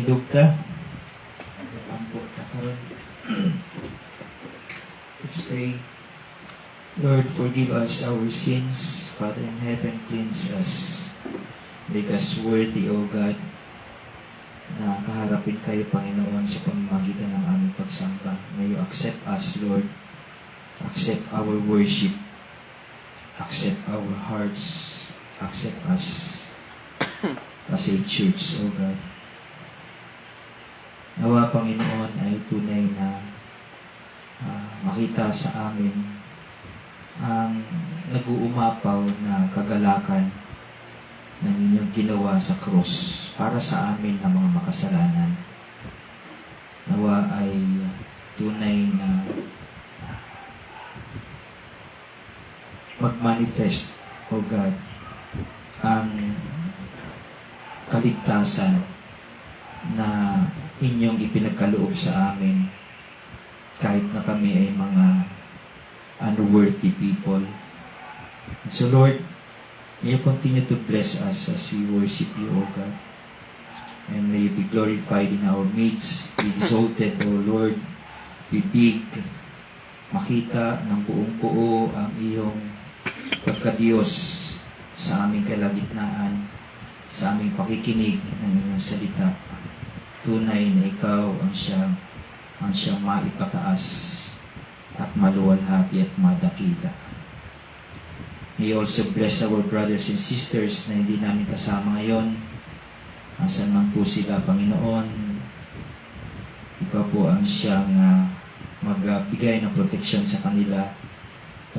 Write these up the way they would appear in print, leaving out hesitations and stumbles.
dugta. Ampo ta karon. Let's pray. Lord, forgive us our sins. Father in heaven, cleanse us. Make us worthy, O God, na kaharapin kayo, Panginoon, sa pamamagitan ng aming pagsamba. May you accept us, Lord. Accept our worship. Accept our hearts. Accept us as a church, O God. Nawa, Panginoon, ay tunay na makita sa amin ang nag-uumapaw na kagalakan ng inyong ginawa sa krus para sa amin na mga makasalanan. Nawa ay tunay na mag-manifest, O God, ang kaligtasan na inyong ipinagkaloob sa amin kahit na kami ay mga unworthy people. So Lord, may you continue to bless us as we worship you, O God. And may you be glorified in our midst, be exalted, O Lord, be big, makita ng buong-buo ang iyong pagka-Diyos sa aming kalagitnaan, sa aming pakikinig ng iyong salita. Tunay na ikaw ang siyang maipataas at maluwalhati at madakila. May also bless our brothers and sisters na hindi namin kasama ngayon. Asan man po sila, Panginoon, ikaw po ang siyang magbigay ng proteksyon sa kanila.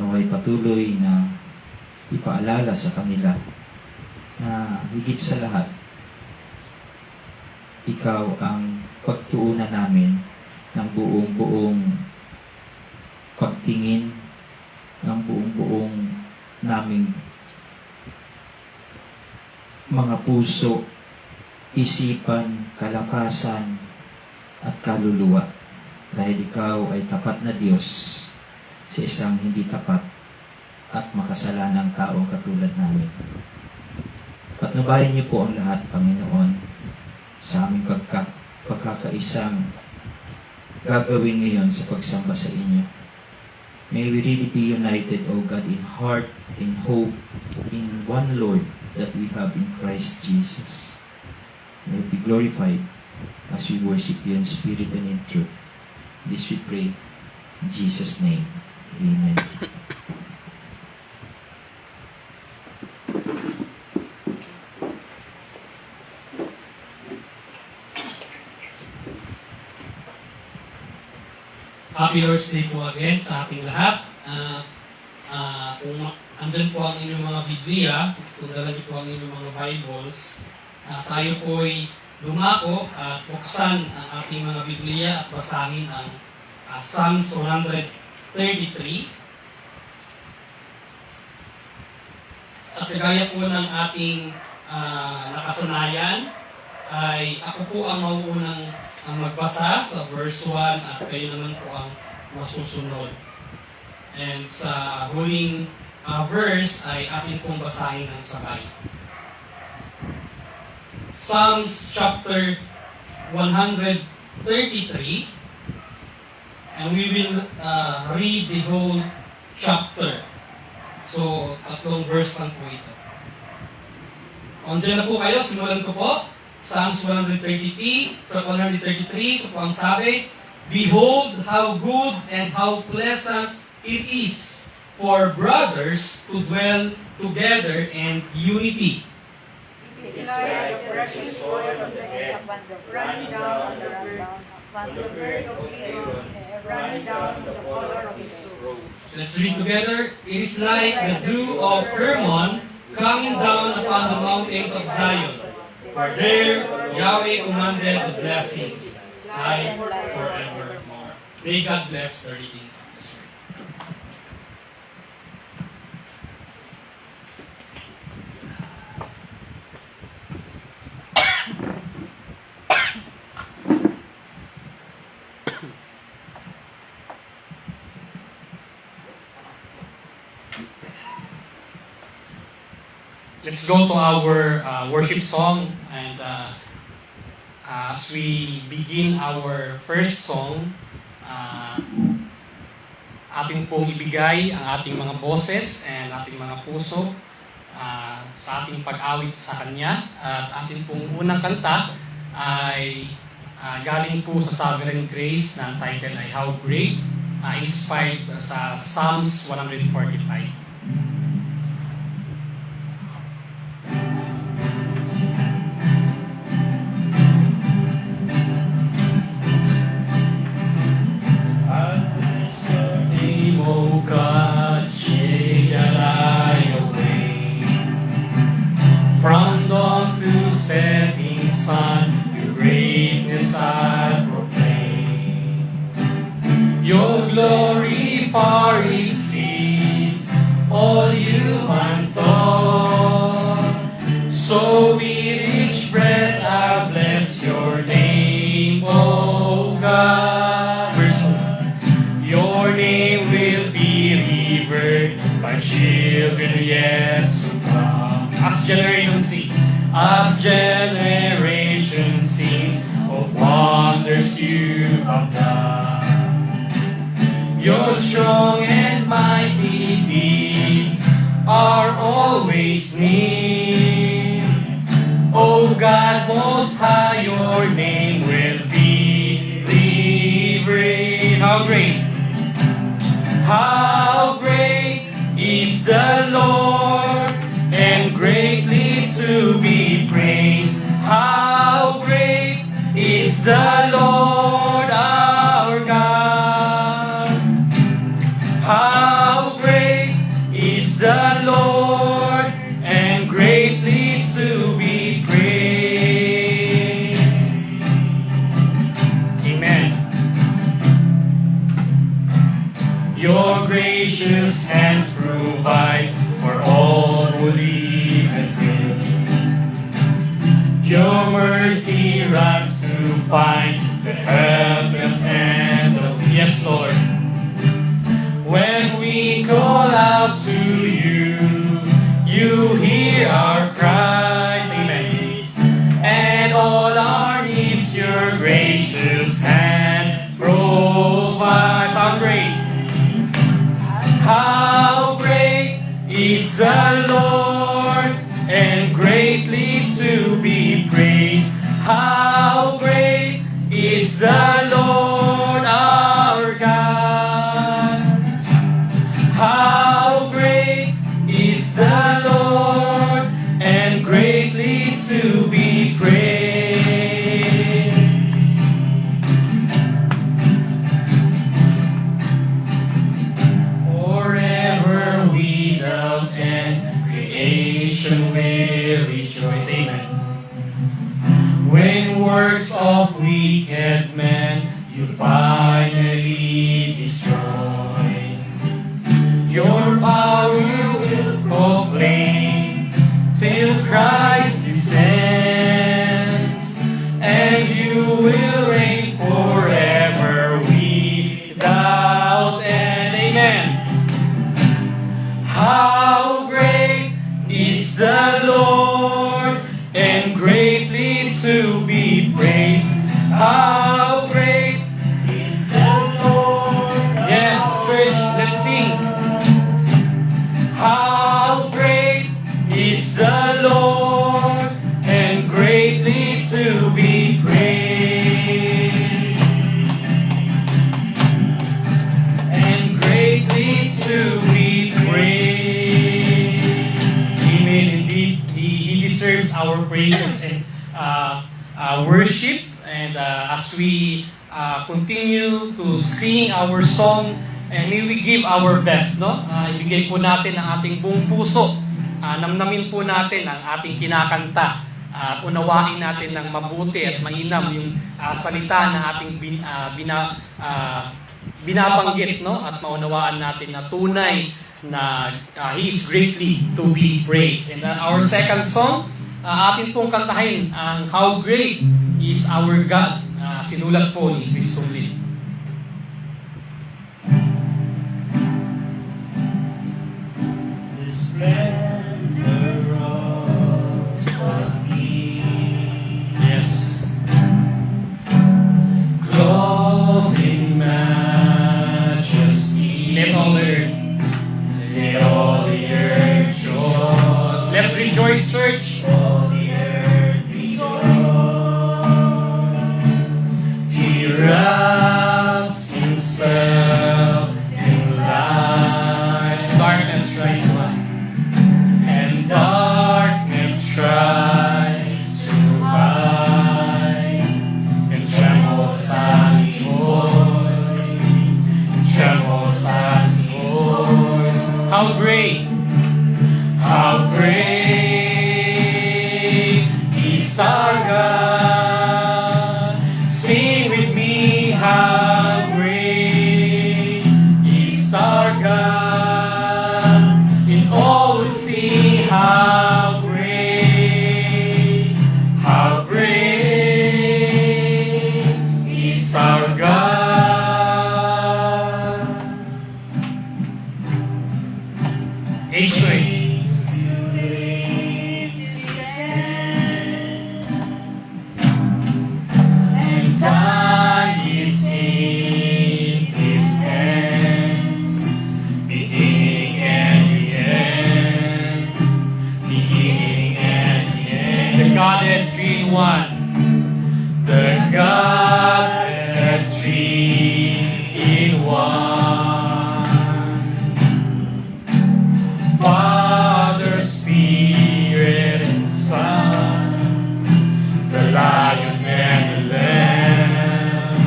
Naway patuloy na ipaalala sa kanila na higit sa lahat, ikaw ang pagtuunan namin ng buong-buong pagtingin, ng buong-buong naming mga puso, isipan, kalakasan, at kaluluwa. Dahil ikaw ay tapat na Diyos sa isang hindi tapat at makasalanang taong katulad namin. Patnubayan niyo po ang lahat, Panginoon, sa aming pagkakaisang gagawin ngayon sa pagsamba sa inyo. May we really be united, O God, in heart, in hope, in one Lord that we have in Christ Jesus. May be glorified as we worship you in spirit and in truth. This we pray in Jesus' name. Amen. Happy Lord's Day po again sa ating lahat. Kung andyan po ang inyong mga Biblia, kung dala niyo po ang inyong mga Bibles, tayo po ay dumako at buksan ang ating mga Biblia at basahin ang Psalms 133. At kagaya po ng ating nakasanayan, ay ako po ang mauunang magbasa sa verse 1 at kayo naman po ang masusunod. And sa huling verse ay atin pong basahin ng sabay. Psalms chapter 133, and we will read the whole chapter. So, tatlong verse lang po ito. Andiyan na po kayo, simulan ko po. Psalms 133, ito po ang sabi, Behold how good and how pleasant it is for brothers to dwell together in unity. It is like the precious oil of the head, running down the bird of Aaron, running down the collar of his robe. Let's read together. It is like the dew of Hermon coming down upon the mountains of Zion. For there Yahweh commanded the blessing, life forevermore. May God bless the reading of His word. Let's go to our worship song, and as as we begin our first song, ating pong ibigay ang ating mga boses and ating mga puso sa ating pag-awit sa Kanya. At ating pong unang kanta ay galing po sa Sovereign Grace na ang title ay How Great, inspired sa Psalms 145. O God, shade that I away from dawn to setting sun, your greatness I proclaim. Your glory far exceeds all human thought. So with each breath I bless your name, O God. Verse 1. Your name will be revered by children yet to come. As generation sing, as generation sings of wonders you have done. Your strong and mighty deeds are always near. O God most high, your name will be revered. How great! How great is the Lord, and greatly to be praised. How great is the Lord our God. How great is the Lord, and greatly to be praised. Amen. Your gracious hands provide for all who live and pray. Your mercy runs to find the helpless and the weak. Yes, Lord. When we call out to you, you hear our cries. Amen. And all our needs your gracious hand provides. How great! How great is the Lord, and greatly to be praised. How great is the Lord our God. How great is the Lord, and greatly to be praised. Forever without end, creation will rejoice. Amen. When works of wicked men you finally destroy, your power you will proclaim till Christ descends, and you will reign forever without end. Amen. How great is the Lord, and greatly to be praised. How great is the Lord. Yes, church, let's sing. How great is the Lord, and greatly to be praised. And greatly to be praised. Amen. Indeed, He deserves our praises and worship. And as we continue to sing our song, and may we give our best, no? Ibigay po natin ang ating buong puso. Namnamin po natin ang ating kinakanta. At unawain natin ng mabuti at mainam yung salita na ating binabanggit, no? At maunawaan natin na tunay na He is greatly to be praised. And our second song, atin pong kantahin ang How Great is Our God. Sinulat po ni Chris Tumlin. The splendor of the King. Yes. in majesty. Let all the earth. Let all the earth rejoice. Let's rejoice, church. All the earth rejoice. He wraps himself in light. Darkness tries to hide. And darkness tries to hide, and trembles at his voice, trembles at his voice. How great. How great is our God. Sing with me, how great is our God. In all we see how great is our God. Age to age. And time is in His hands, beginning and the end, beginning and the end. The Godhead 3 in 1. The Godhead three in one. Father, Spirit, and Son, the Lion and the Lamb,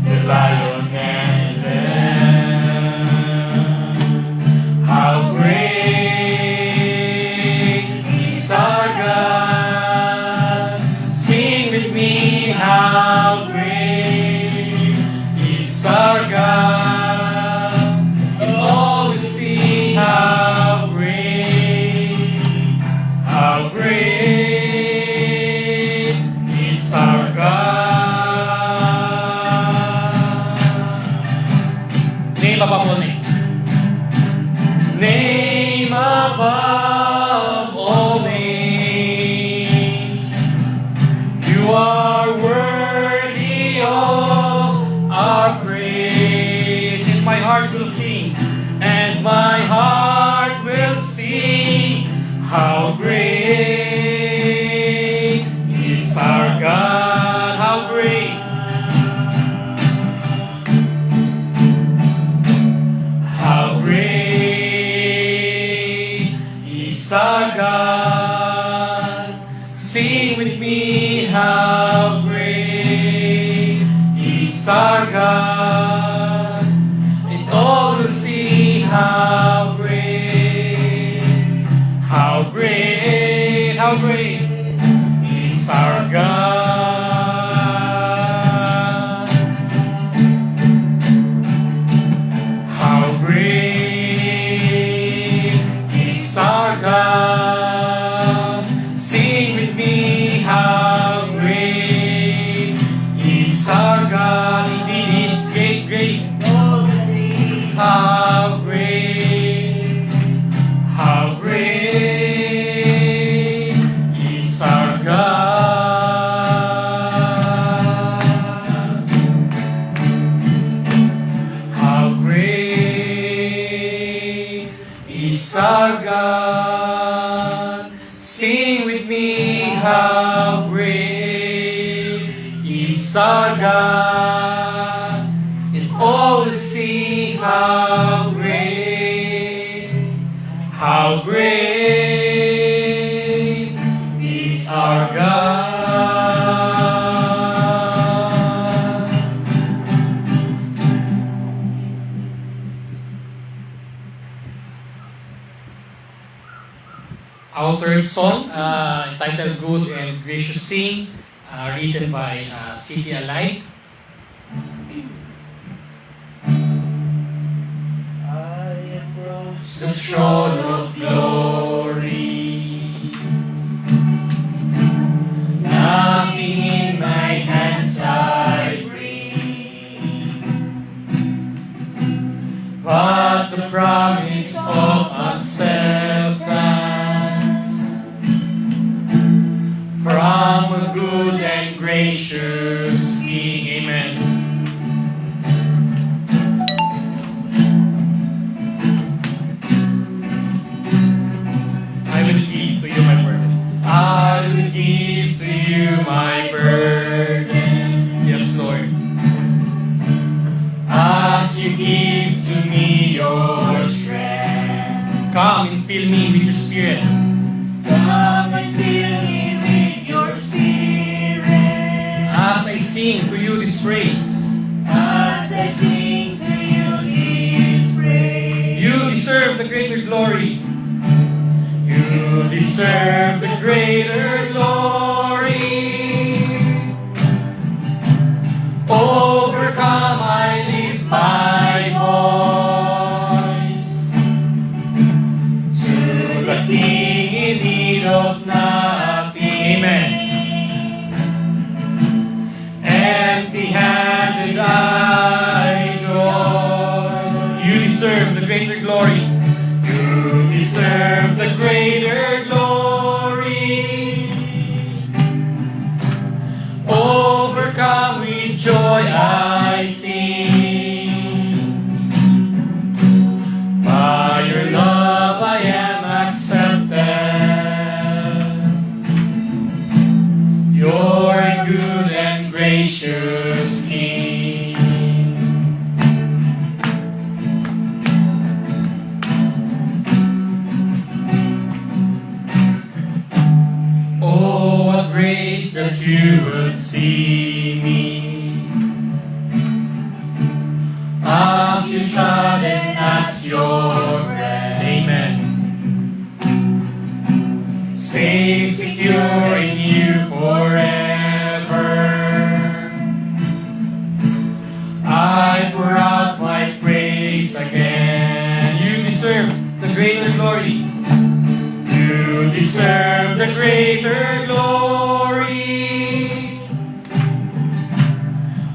the Lion and the Lamb. How great is our God! Sing with me, how great is our God! In all we see, how great is our God. Name above all names. Name above all names, you are worthy of our praise. And my heart will sing. And my heart will sing, how great is our God. How great, how great is our God. Sing with me, how great is our God. And all will see how great, how great, how great is our God. How great is our God. Sing with me, how great is our God. Indeed, He is great, great. How great is our God. How great is our God. Sing with me, how great is our God. And all will see how great is our God. Our third song, entitled Good and Gracious Sing, written by C.T. Alike. The throne of glory, nothing in my hands I bring, but the promise of acceptance from a good and gracious King. Amen. Come and fill me with your spirit. Come and fill me with your spirit. As I sing to you this praise. As I sing to you this praise. You deserve the greater glory. You deserve the greater glory. Overcome, I lift my voice to the King in need of nothing. Amen. Empty-handed I rejoice. You deserve the greater glory. You deserve the greater glory. Overcome with joy I sing. By your love I am accepted. You're a good and gracious King. Oh, what grace that you would see me as you trod and as your friend. Amen. Safe, secure in you forever. I pour out my praise again. You deserve the greater glory. You deserve the greater glory.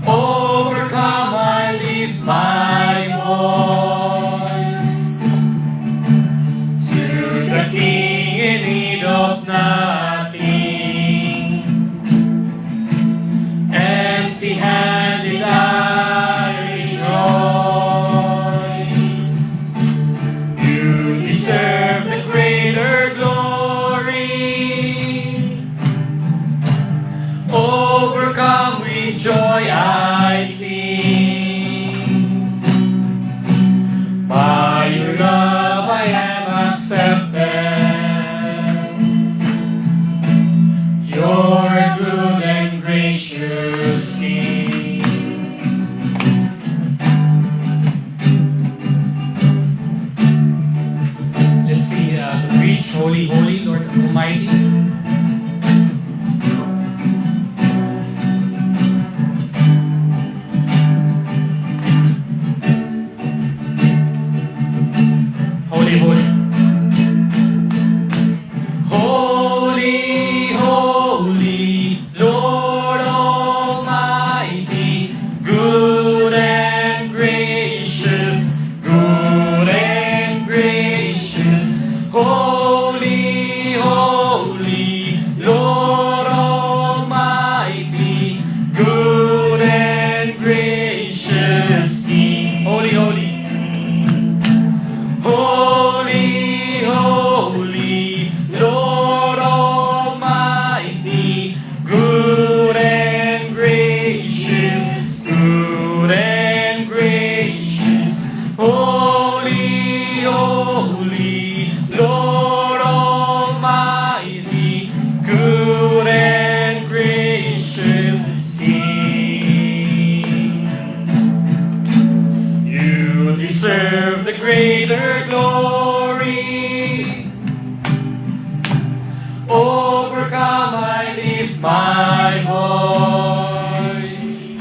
Overcome, I lift my voice to the King in need of nothing. Empty-handed I rejoice. You deserve the greater glory. Overcome with joy I sing. By your love I am accepted. You're a good and gracious King. Let's see the bridge. Holy, holy, Lord Almighty. Holy, holy. Holy, holy, Lord Almighty, good and gracious, good and gracious. Holy, holy, Lord Almighty, good and gracious King. Holy, holy. Holy, holy, Lord Almighty, good and gracious, good and gracious. Holy, holy, Lord Almighty, good and gracious King. You deserve the greater glory. Overcome, I lift my voice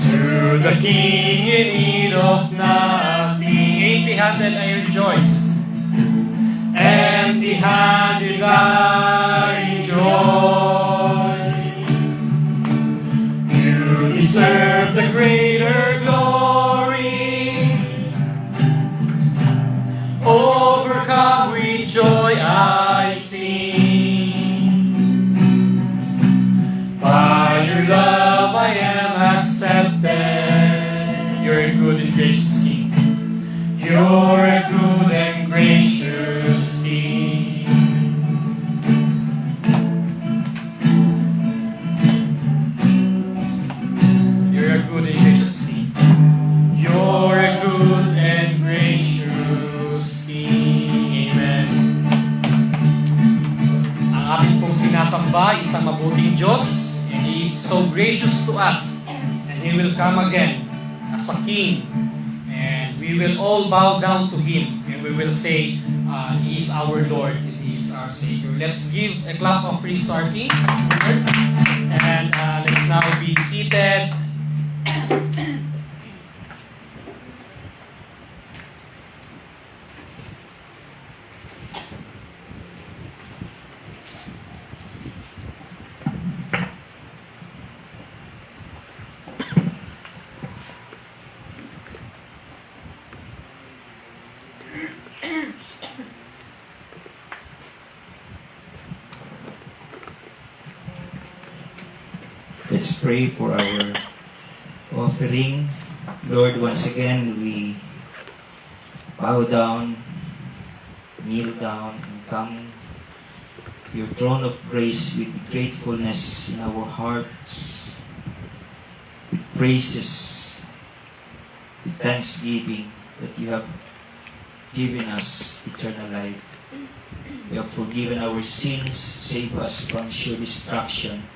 to the King in need of nothing. Empty-handed I rejoice. Empty-handed I rejoice. You deserve the greater glory. Overcome with joy I sing. By your love I am accepted. You're a good and gracious King. You're a good and gracious King. You're a good and gracious King. You're a good and gracious King. so gracious to us, and He will come again as a King, and we will all bow down to Him, and we will say, He is our Lord, and He is our Savior. Let's give a clap of praise to our King, and let's now be seated. Let's pray for our offering. Lord, once again, we bow down, kneel down, and come to your throne of grace with gratefulness in our hearts, with praises, with thanksgiving that you have given us eternal life. You have forgiven our sins, saved us from sure destruction,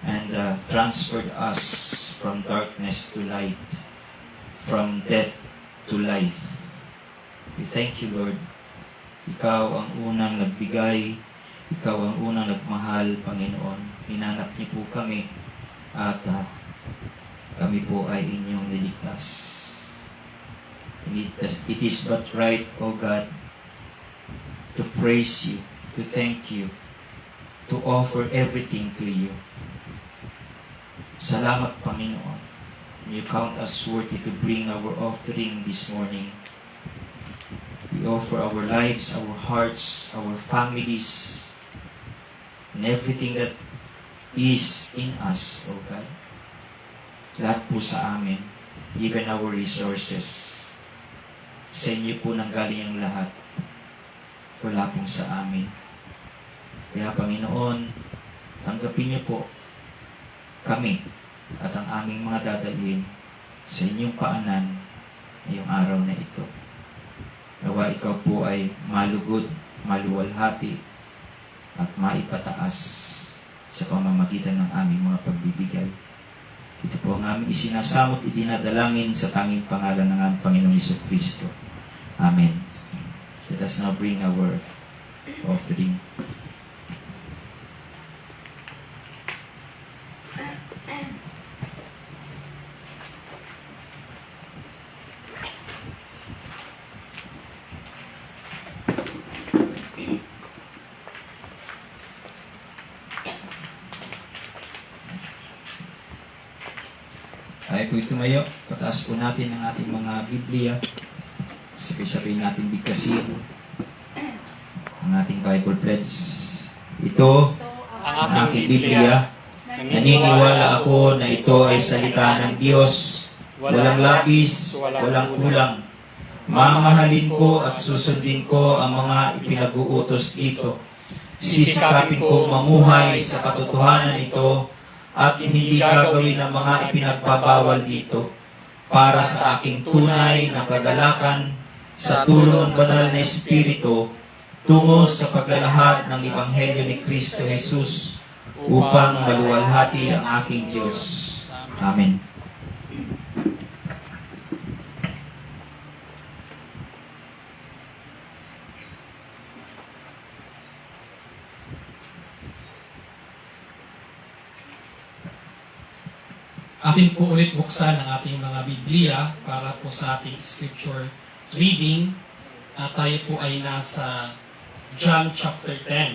and transferred us from darkness to light, from death to life. We thank you, Lord. Ikaw ang unang nagbigay, ikaw ang unang nagmahal, Panginoon. Hinanap niyo po kami at kami po ay inyong niligtas. It is but right, O God, to praise you, to thank you, to offer everything to you. Salamat, Panginoon. You count us worthy to bring our offering this morning. We offer our lives, our hearts, our families, and everything that is in us, O God. Lahat po sa amin, even our resources. Sa inyo po nanggaling ang lahat. Wala pong sa amin. Kaya, Panginoon, tanggapin niyo po kami at ang aming mga dadalhin sa inyong paanan ngayong araw na ito. Nawa ikaw po ay malugod, maluwalhati at maipataas sa pamamagitan ng aming mga pagbibigay. Ito po ang aming isinasamot, idinadalangin sa tanging pangalan ng aming Panginoong Jesucristo. Amen. Let us now bring our offering. Tayo po'y tumayo. Pataas po natin ang ating mga Biblia. Sabay-sabay natin bigkasin ang ating Bible pledge. Ito ang aking Biblia. Naniniwala ako na ito ay salita ng Diyos. Walang labis, walang kulang. Mamahalin ko at susundin ko ang mga ipinag-uutos dito. Sisikapin kong mamuhay sa katotohanan ito at hindi gagawin ang mga ipinagbabawal dito para sa aking tunay na kagalakan sa tulong ng banal na Espiritu tungo sa paglalahad ng Ebanghelyo ni Kristo Jesus upang maluwalhati ang aking Diyos. Amen. Atin po ulit buksan ang ating mga Biblia para po sa ating scripture reading. At tayo po ay nasa John chapter 10.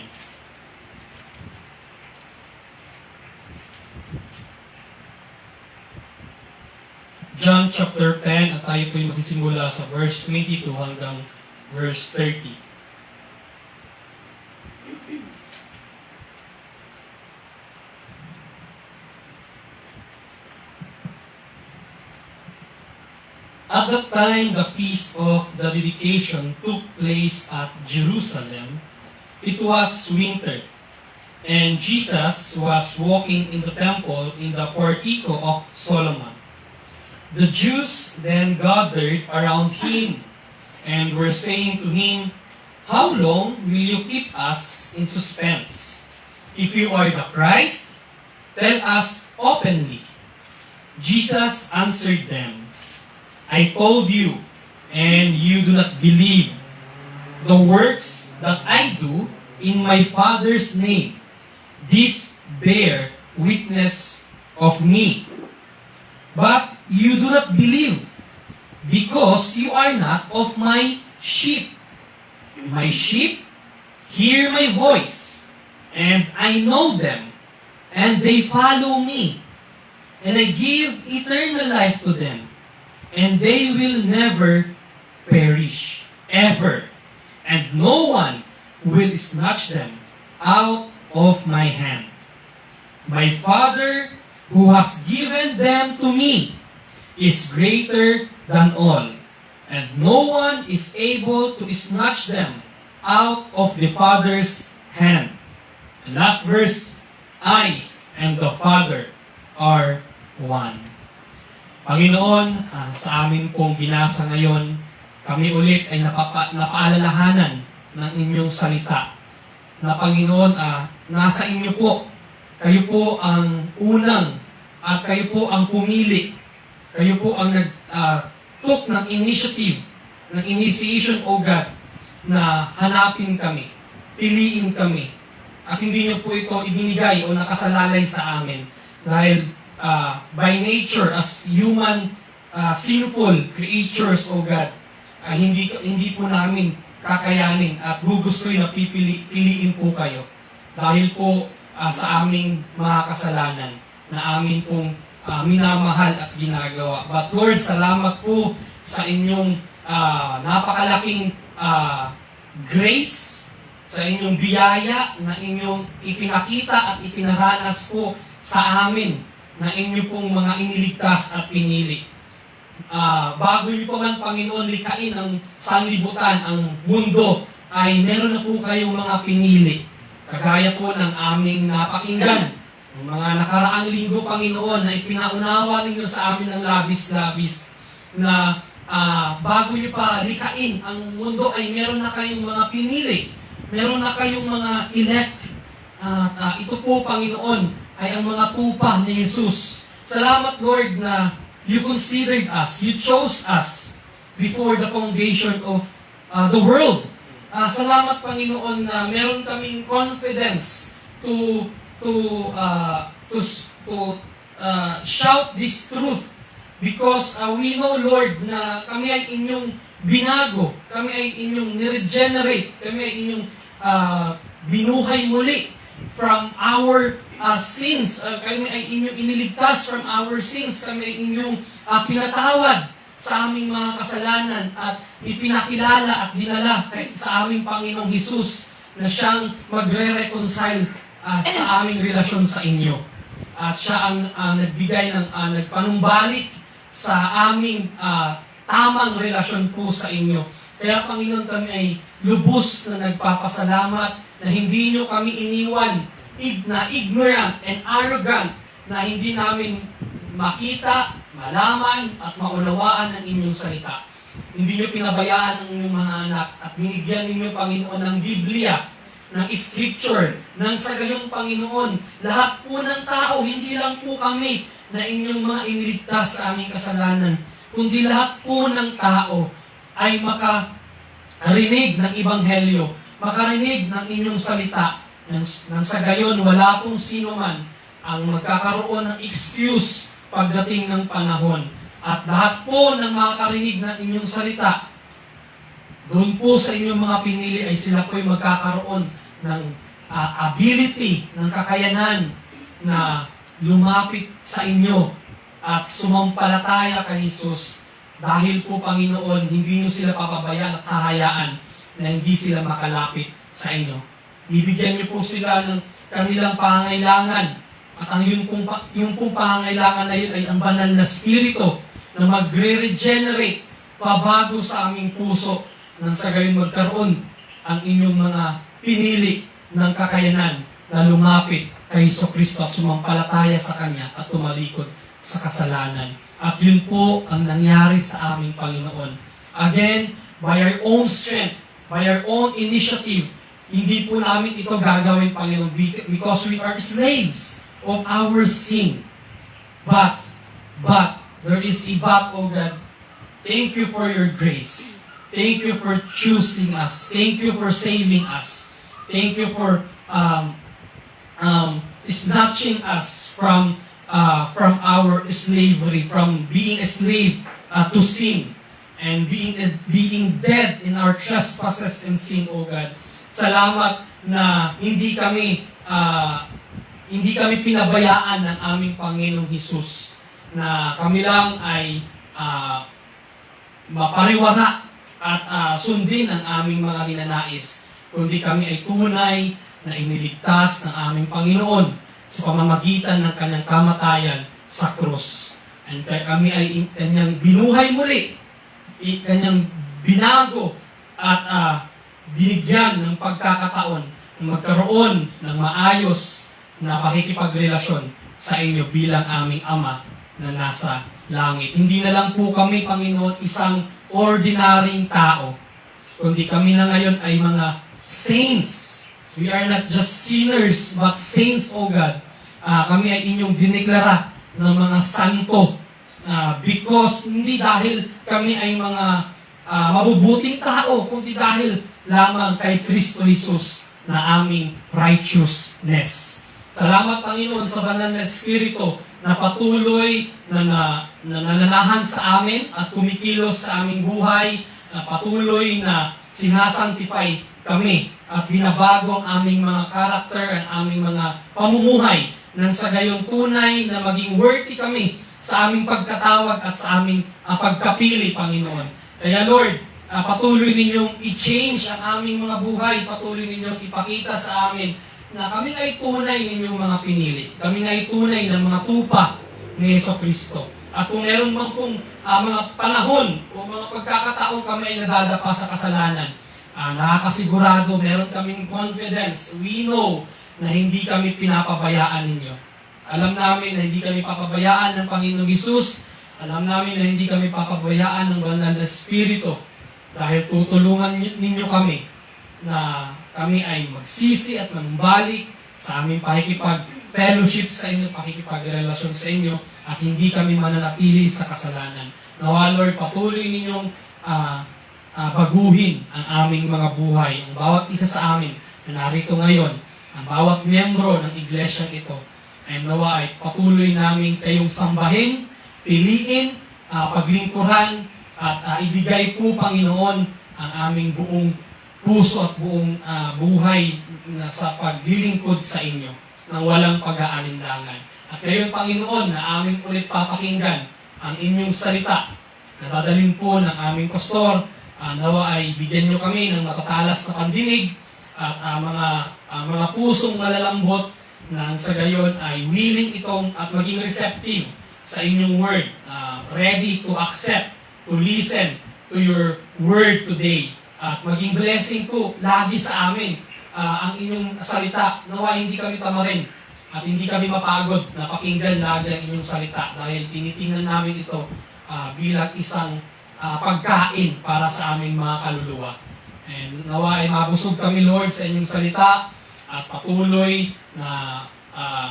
John chapter 10 at tayo po ay magsisimula sa verse 22 hanggang verse 30. At that time, the feast of the dedication took place at Jerusalem. It was winter, and Jesus was walking in the temple in the portico of Solomon. The Jews then gathered around him and were saying to him, "How long will you keep us in suspense? If you are the Christ, Tell us openly." Jesus answered them, "I told you, and you do not believe. The works that I do in my Father's name, these bear witness of me. But you do not believe, because you are not of my sheep. My sheep hear my voice, and I know them, and they follow me. And I give eternal life to them, and they will never perish, ever. And no one will snatch them out of my hand. My Father, who has given them to me, is greater than all, and no one is able to snatch them out of the Father's hand." And last verse, "I and the Father are one." Panginoon, sa amin pong binasa ngayon, kami ulit ay napaalalahanan ng inyong salita. Na Panginoon, nasa inyo po. Kayo po ang unang at kayo po ang pumili. Kayo po ang took ng initiative, ng initiation, O God, na hanapin kami, piliin kami. At hindi niyo po ito ibinigay o nakasalalay sa amin. Dahil by nature, as human, sinful creatures, O God, hindi po namin kakayanin at gugustuhin na piliin po kayo. Dahil po sa aming mga kasalanan na amin pong minamahal at ginagawa. But Lord, salamat po sa inyong napakalaking grace, sa inyong biyaya na inyong ipinakita at ipinaranas po sa amin na inyo pong mga iniligtas at pinili. Bago niyo pa man, Panginoon, likain ang sanlibutan, ang mundo, ay meron na po kayong mga pinili. Kagaya po ng aming napakinggan, ng mga nakaraang linggo, Panginoon, na ipinaunawa ninyo sa amin ng labis-labis, na bago niyo pa likain ang mundo, ay meron na kayong mga pinili. Meron na kayong mga elect. Ito po, Panginoon, ay ang mga tupa ni Jesus. Salamat, Lord, na you considered us, you chose us before the foundation of the world. Salamat, Panginoon, na meron kaming confidence to shout this truth because we know, Lord, na kami ay inyong binago, kami ay inyong niregenerate, kami ay inyong binuhay muli from our sins. Kami ay inyong iniligtas from our sins. Kami ay inyong pinatawad sa aming mga kasalanan at ipinakilala at dinala sa aming Panginoong Hesus na siyang magre-reconcile sa aming relasyon sa inyo. At siya ang nagbigay ng nagpanumbalik sa aming tamang relasyon po sa inyo. Kaya, Panginoon, kami ay lubos na nagpapasalamat na hindi nyo kami iniwan na ignorant and arrogant na hindi namin makita, malaman, at maunawaan ang inyong salita. Hindi nyo pinabayaan ang inyong mga anak at binigyan ninyo, Panginoon, ng Biblia, ng Scripture, ng sa gayong Panginoon. Lahat po ng tao, hindi lang po kami na inyong mga iniligtas sa aming kasalanan, kundi lahat po ng tao ay makarinig ng Ebanghelyo, makarinig ng inyong salita, nang sa gayon, wala pong sino man ang magkakaroon ng excuse pagdating ng panahon. At lahat po ng makakarinig ng inyong salita, doon po sa inyong mga pinili ay sila po ay magkakaroon ng ability, ng kakayanan na lumapit sa inyo at sumampalataya kay Jesus. Dahil po, Panginoon, hindi nyo sila papabayaan at hahayaan na hindi sila makalapit sa inyo. Bibigyan niyo po sila ng kanilang pangangailangan. At ang yung pong pangangailangan na yun ay ang banal na spirito na magre-regenerate pabago sa aming puso nang sa gayon magkaroon ang inyong mga pinili ng kakayanan na lumapit kay Jesucristo at sumampalataya sa Kanya at tumalikod sa kasalanan. At yun po ang nangyari sa aming Panginoon. Again, by our own strength, by our own initiative, hindi po namin ito gagawin, Panginoon, because we are slaves of our sin. But, there is a but, O God. Thank you for your grace. Thank you for choosing us. Thank you for saving us. Thank you for snatching us from our slavery, from being a slave to sin, and being dead in our trespasses and sin, O God. Salamat na hindi kami pinabayaan ng aming Panginoong Hesus, na kami lang ay mapariwara at sundin ang aming mga ninanais, kundi kami ay tunay na iniligtas ng aming Panginoon sa pamamagitan ng kanyang kamatayan sa krus. And kaya kami ay kanyang binuhay muli, kanyang binago at binigyan ng pagkakataon na magkaroon ng maayos na pakikipagrelasyon sa inyo bilang aming Ama na nasa langit. Hindi na lang po kami, Panginoon, isang ordinaryong tao, kundi kami na ngayon ay mga saints. We are not just sinners, but saints, O God. Kami ay inyong dineklara ng mga santo because hindi dahil kami ay mga mabubuting tao, kundi dahil lamang kay Kristo Jesus na aming righteousness. Salamat, Panginoon, sa banal na Espiritu na patuloy na nananahan sa amin at kumikilos sa aming buhay, na patuloy na sinasanctify kami at binabago ang aming mga karakter, ang aming mga pamumuhay, nang sa gayon tunay na maging worthy kami sa aming pagkatawag at sa aming pagkapili, Panginoon. Kaya Lord, patuloy ninyong i-change ang aming mga buhay, patuloy ninyong ipakita sa amin na kami ay tunay ninyong mga pinili. Kami ay tunay ng mga tupa ni Jesucristo. At kung meron man pong mga panahon o mga pagkakataon kami ay nadadapa sa kasalanan, nakakasigurado, meron kaming confidence. We know na hindi kami pinapabayaan ninyo. Alam namin na hindi kami papabayaan ng Panginoong Hesus. Alam namin na hindi kami papabayaan ng banal na Espiritu. Dahil tutulungan ninyo kami na kami ay magsisi at manumbalik sa aming pakikipag-fellowship sa inyo, pakikipag-relasyon sa inyo, at hindi kami mananatili sa kasalanan. Nawa, Lord, patuloy ninyong baguhin ang aming mga buhay, ang bawat isa sa amin na narito ngayon, ang bawat miyembro ng iglesia ito. And nawa ay patuloy namin kayong sambahin, piliin, paglingkuran, at ibigay po, Panginoon, ang aming buong puso at buong buhay na sa paglilingkod sa inyo nang walang pag-aalinlangan. At ngayon, Panginoon, na aming ulit papakinggan ang inyong salita na dadalhin po ng aming pastor, nawa ay bigyan nyo kami ng matatalas na pandinig at mga pusong malalambot na sa gayon ay willing itong at maging receptive sa inyong word, ready to accept, to listen to your word today. At maging blessing po lagi sa amin ang inyong salita. Nawa hindi kami tamarin at hindi kami mapagod na pakinggan lagi ang inyong salita dahil tinitingnan namin ito bilang isang pagkain para sa aming mga kaluluwa. And nawa ay mabusog kami, Lord, sa inyong salita at patuloy na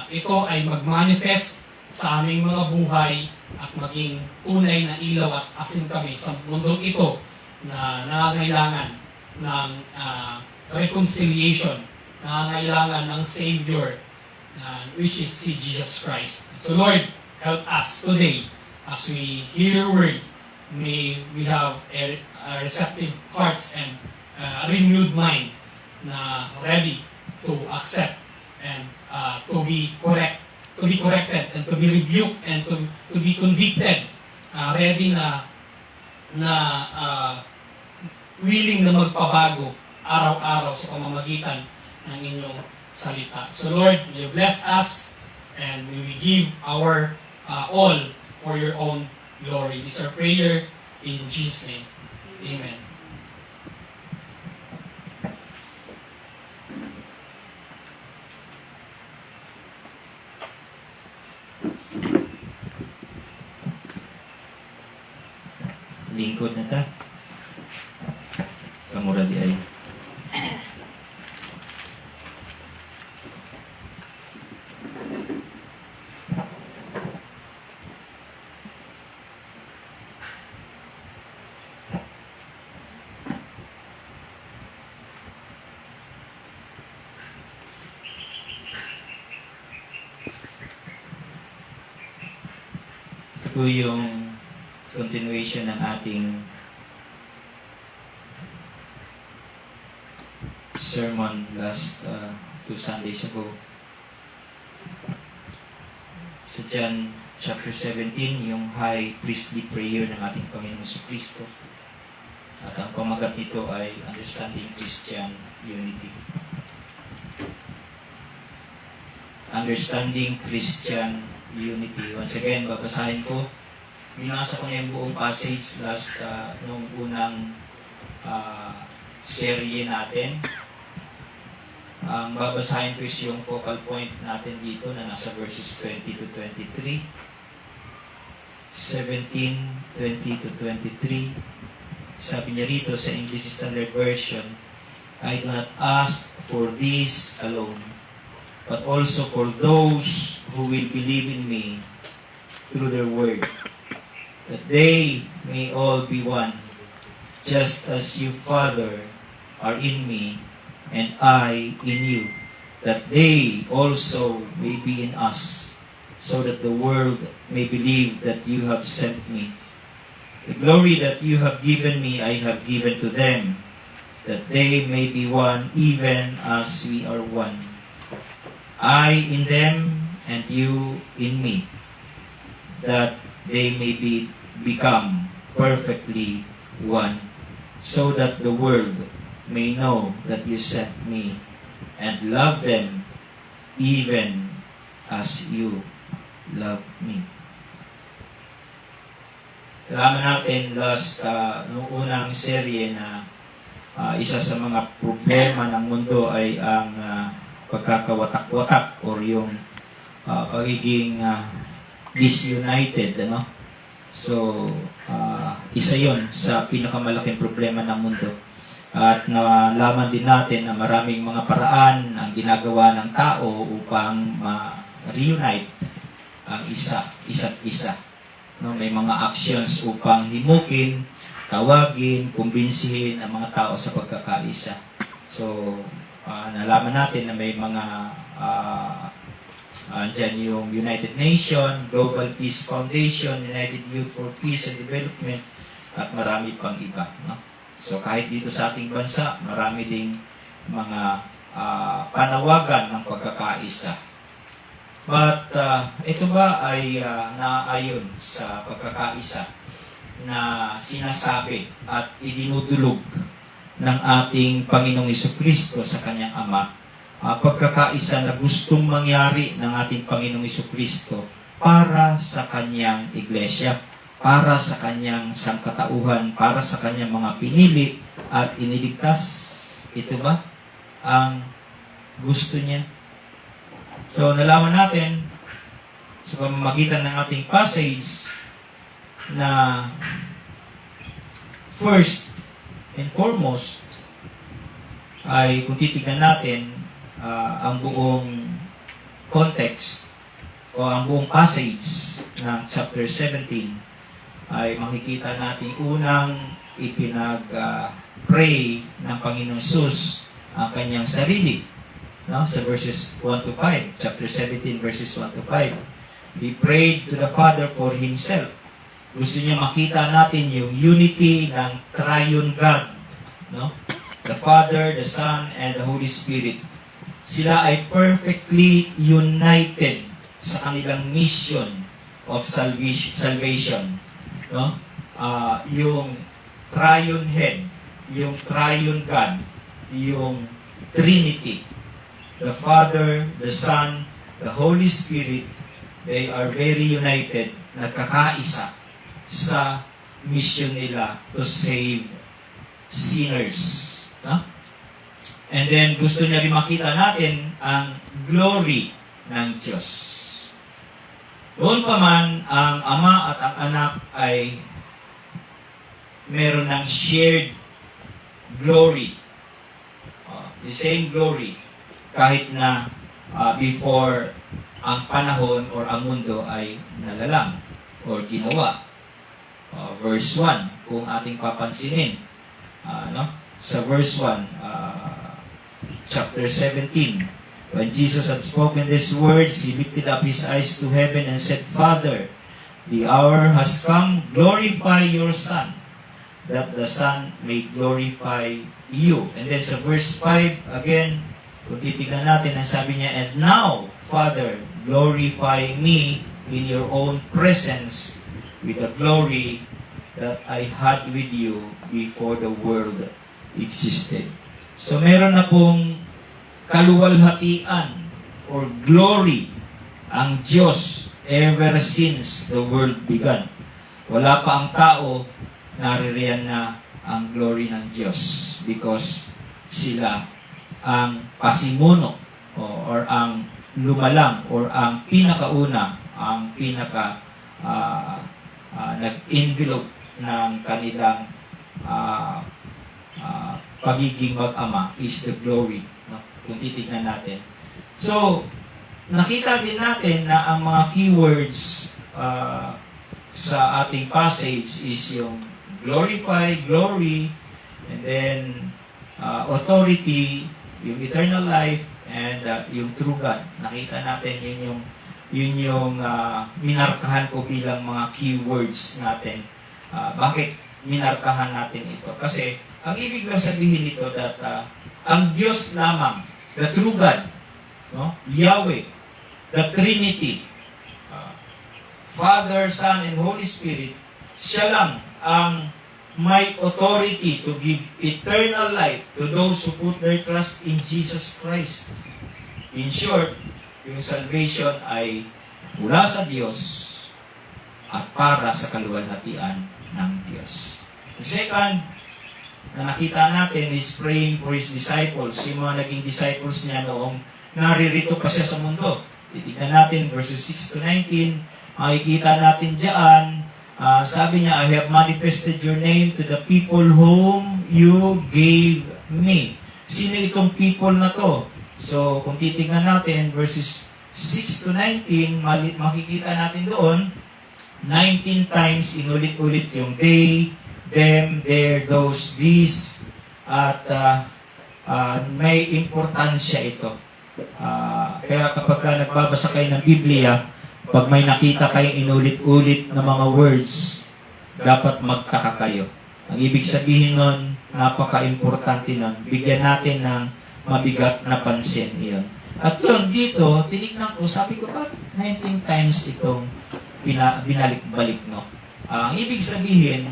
ito ay mag-manifest sa aming mga buhay at maging tunay na ilaw at asin kami sa mundong ito na nangangailangan ng reconciliation, nangangailangan ng Savior, which is si Jesus Christ. So Lord, help us today as we hear your word. May we have a receptive hearts and a renewed mind na ready to accept and to be corrected and to be rebuked and to be convicted, ready na willing na magpabago araw-araw sa pamamagitan ng inyong salita. So Lord, may you bless us and may we give our all for your own glory. This is our prayer in Jesus' name. Amen. Lingkod na ta. Kamura di ay. Ito po yung continuation ng ating sermon last 2 Sundays ago. Sa John chapter 17, yung high priestly prayer ng ating Panginoong Kristo. At ang pamagat nito ay Understanding Christian Unity. Understanding Christian Unity. Once again, babasahin ko. Binasa ko na yung buong passage last nung unang serye natin. Ang babasahin ko is yung focal point natin dito na nasa verses 20 to 23. 17, 20 to 23. Sabi niya rito sa English Standard Version, I do not ask for this alone, but also for those who will believe in me through their word, that they may all be one, just as you, Father, are in me, and I in you, that they also may be in us, so that the world may believe that you have sent me. The glory that you have given me, I have given to them, that they may be one, even as we are one. I in them, and you in me, that they may become perfectly one, so that the world may know that you sent me, and love them, even as you love me. Kailangan natin last noong unang serye na isa sa mga problema ng mundo ay ang pagkakawatak-watak or yung pagiging disunited, ano? So, isa yon sa pinakamalaking problema ng mundo. At nalaman din natin na maraming mga paraan ang ginagawa ng tao upang ma-reunite ang isa't isa. No, may mga actions upang himukin, tawagin, kumbinsihin ang mga tao sa pagkakaisa. So, nalaman natin na may mga andyan yung United Nations, Global Peace Foundation, United Youth for Peace and Development, at marami pang iba. No? So, kahit dito sa ating bansa, marami ding mga panawagan ng pagkakaisa. But ito ba ay naayon sa pagkakaisa na sinasabi at idinudulog ng ating Panginoong Jesucristo sa kanyang Ama? Pagkakaisa na gustong mangyari ng ating Panginoong Jesucristo para sa kanyang iglesia, para sa kanyang sangkatauhan, para sa kanyang mga pinili at iniligtas. Ito ba ang gusto niya? So, nalaman natin sa pamamagitan ng ating passage na first and foremost ay kung titignan natin ang buong context o ang buong passage ng chapter 17 ay makikita natin unang ipinag-pray ng Panginoong Hesus ang kanyang sarili. No? Sa verses 1 to 5, chapter 17, verses 1 to 5. He prayed to the Father for Himself. Gusto niya makita natin yung unity ng Triune God. No? The Father, the Son, and the Holy Spirit. Sila ay perfectly united sa kanilang mission of salvation. No? Yung Triune Head, yung Triune God, yung Trinity, the Father, the Son, the Holy Spirit, they are very united, nagkakaisa sa mission nila to save sinners. No? And then, gusto niya rin makita natin ang glory ng Diyos. Doon pa man, ang Ama at ang Anak ay meron ng shared glory. The same glory. Kahit na before ang panahon or ang mundo ay nalalang or ginawa. Verse 1, kung ating papansinin, sa verse 1, chapter 17, when Jesus had spoken these words, He lifted up His eyes to heaven and said, Father, The hour has come, glorify your Son, that the Son may glorify you. And then sa verse 5, again, kung titignan natin, ang sabi niya, and now, Father, glorify me in your own presence with the glory that I had with you before the world existed. So meron na pong kaluwalhatian or glory ang Diyos ever since the world began. Wala pa ang tao, naririyan na ang glory ng Diyos because sila ang pasimuno or ang lumalang or ang pinakauna, ang nag-envelope ng kanilang pagiging mag-ama is the glory. No? Kung titignan natin. So, nakita din natin na ang mga keywords sa ating passage is yung glorify, glory, and then authority, yung eternal life, and yung true God. Nakita natin yun yung minarkahan ko bilang mga keywords natin. Bakit minarkahan natin ito? Kasi ang ibig lang sabihin nito that ang Diyos lamang, the true God, no? Yahweh, the Trinity, Father, Son, and Holy Spirit, siya lang ang may authority to give eternal life to those who put their trust in Jesus Christ. In short, yung salvation ay mula sa Diyos at para sa kaluwalhatian ng Diyos. The second na nakita natin is praying for His disciples. Yung mga naging disciples niya noong naririto pa siya sa mundo. Titignan natin verses 6 to 19. Makikita natin diyan, sabi niya, I have manifested your name to the people whom you gave me. Sino itong people na to? So, kung titignan natin, verses 6 to 19, makikita natin doon, 19 times inulit-ulit yung they, them, their, those, these, at may importansya ito. Kaya kapag nagbabasa kayo ng Biblia, pag may nakita kayong inulit-ulit na mga words, dapat magtaka kayo. Ang ibig sabihin nun, napaka-importante nun. Bigyan natin ng mabigat na pansin iyon. At yun, dito, tinignan ko, sabi ko, bakit 19 times itong binalik-balik, no? Ang ibig sabihin,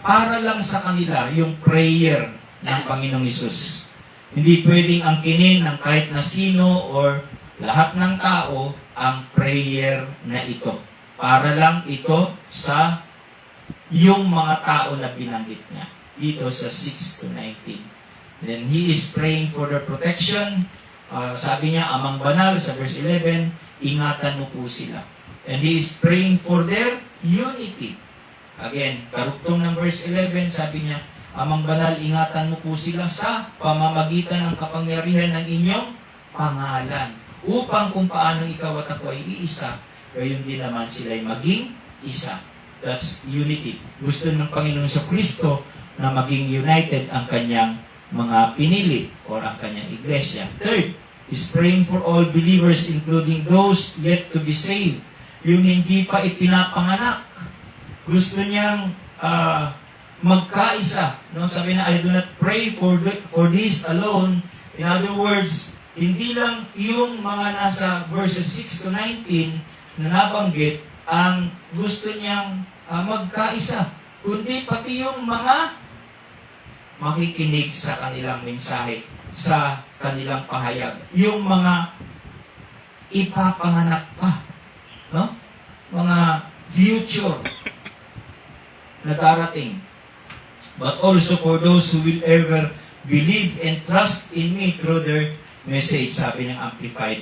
para lang sa kanila yung prayer ng Panginoong Hesus. Hindi pwedeng angkinin ng kahit na sino or lahat ng tao ang prayer na ito. Para lang ito sa yung mga tao na binanggit niya. Dito sa 6 to 19. Then he is praying for their protection. Sabi niya, amang banal, sa verse 11, ingatan mo po sila. And he is praying for their unity. Again, karugtong ng verse 11, sabi niya, amang banal, ingatan mo po sila sa pamamagitan ng kapangyarihan ng inyong pangalan. Upang kung paano ikaw at ako ay iisa, gayon din naman sila ay maging isa. That's unity. Gusto ng Panginoon sa Kristo na maging united ang kanyang mga pinili or ang kanyang iglesia. Third, is praying for all believers including those yet to be saved. Yung hindi pa ipinapanganak. Gusto niyang magkaisa. No? Sabi na, I do not pray for this alone. In other words, hindi lang yung mga nasa verses 6 to 19 na nabanggit ang gusto niyang magkaisa, kundi pati yung mga makikinig sa kanilang mensahe, sa kanilang pahayag. Yung mga ipapanganak pa, no? Mga future na darating. But also for those who will ever believe and trust in me through their message, sabi ng Amplified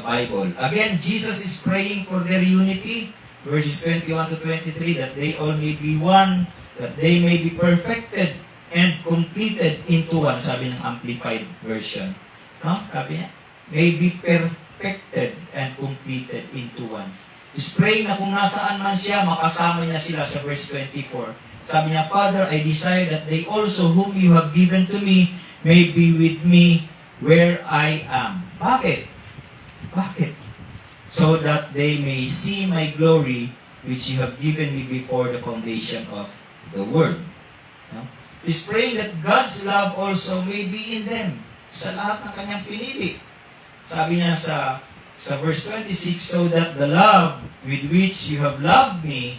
Bible. Again, Jesus is praying for their unity, verses 21 to 23, that they all may be one, that they may be perfected and completed into one, sabi ng Amplified version. No? Sabi niya, may be perfected and completed into one. He's praying na kung nasaan man siya, makasama niya sila sa verse 24. Sabi niya, Father, I desire that they also whom you have given to me may be with me where I am. Bakit? Bakit? So that they may see my glory which you have given me before the foundation of the world. No? He's praying that God's love also may be in them sa lahat ng kanyang pinili. Sabi niya sa verse 26, so that the love with which you have loved me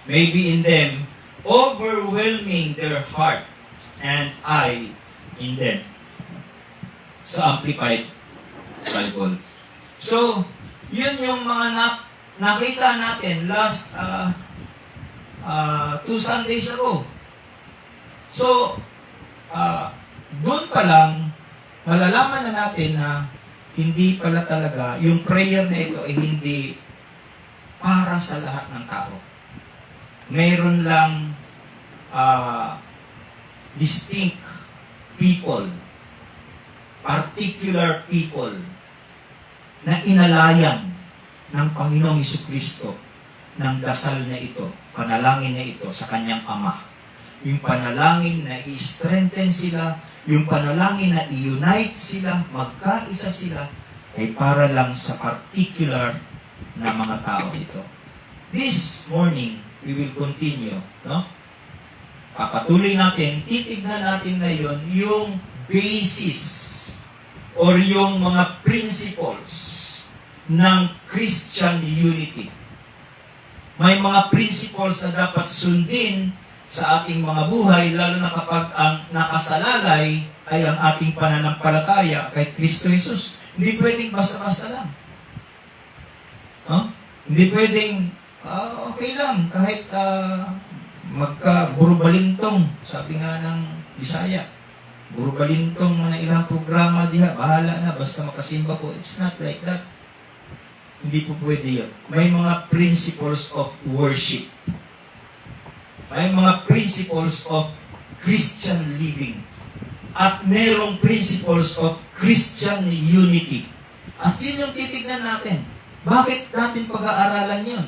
may be in them, overwhelming their heart, and I in them. Sa Amplified Bible. So, yun yung mga nakita natin last 2 Sundays ago. So, doon pa lang, malalaman na natin na hindi pala talaga, yung prayer na ito ay hindi para sa lahat ng tao. Mayroon lang distinct people, particular people, na inalayan ng Panginoong Jesucristo ng dasal na ito, panalangin na ito sa kanyang Ama. Yung panalangin na i-strengthen sila, yung panalangin na i-unite sila, magkaisa sila, ay para lang sa particular na mga tao ito. This morning, we will continue, no? Papatuloy natin, titignan natin ngayon yung basis or yung mga principles ng Christian unity. May mga principles na dapat sundin sa ating mga buhay, lalo na kapag ang nakasalalay ay ang ating pananampalataya kay Kristo Jesus. Hindi pwedeng basta-basta lang. No? Hindi pwedeng, okay lang, kahit magka-burubalintong, sabi nga ng Bisaya, burubalintong na ilang programa diha, bahala na, basta makasimba ko. It's not like that. Hindi po pwede yun. May mga principles of worship. May mga principles of Christian living. At mayroong principles of Christian unity. At yun yung titignan natin. Bakit natin pag-aaralan yun?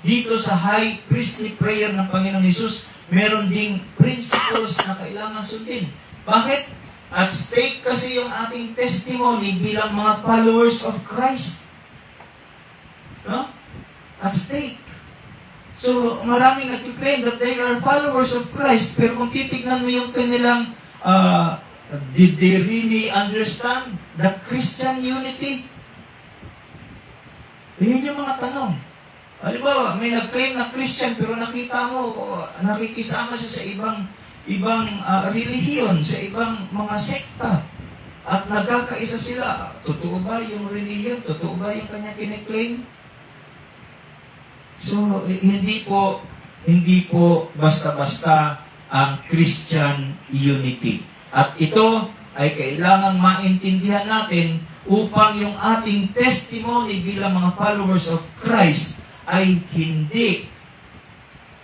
Dito sa high priestly prayer ng Panginoong Hesus, meron ding principles na kailangan sundin. Bakit? At stake kasi yung ating testimony bilang mga followers of Christ. No? At stake. So, maraming nag-claim that they are followers of Christ, pero kung titignan mo yung kanilang, did they really understand the Christian unity? Yan yung mga tanong. Halimbawa, may nag-claim na Christian, pero nakita mo, nakikisama siya sa ibang relihiyon, sa ibang mga sekta. At nagkakaisa sila. Totoo ba yung relihiyon? Totoo ba yung kanya kiniklaim? So, hindi po basta-basta ang Christian unity. At ito ay kailangang maintindihan natin upang yung ating testimony bilang mga followers of Christ ay hindi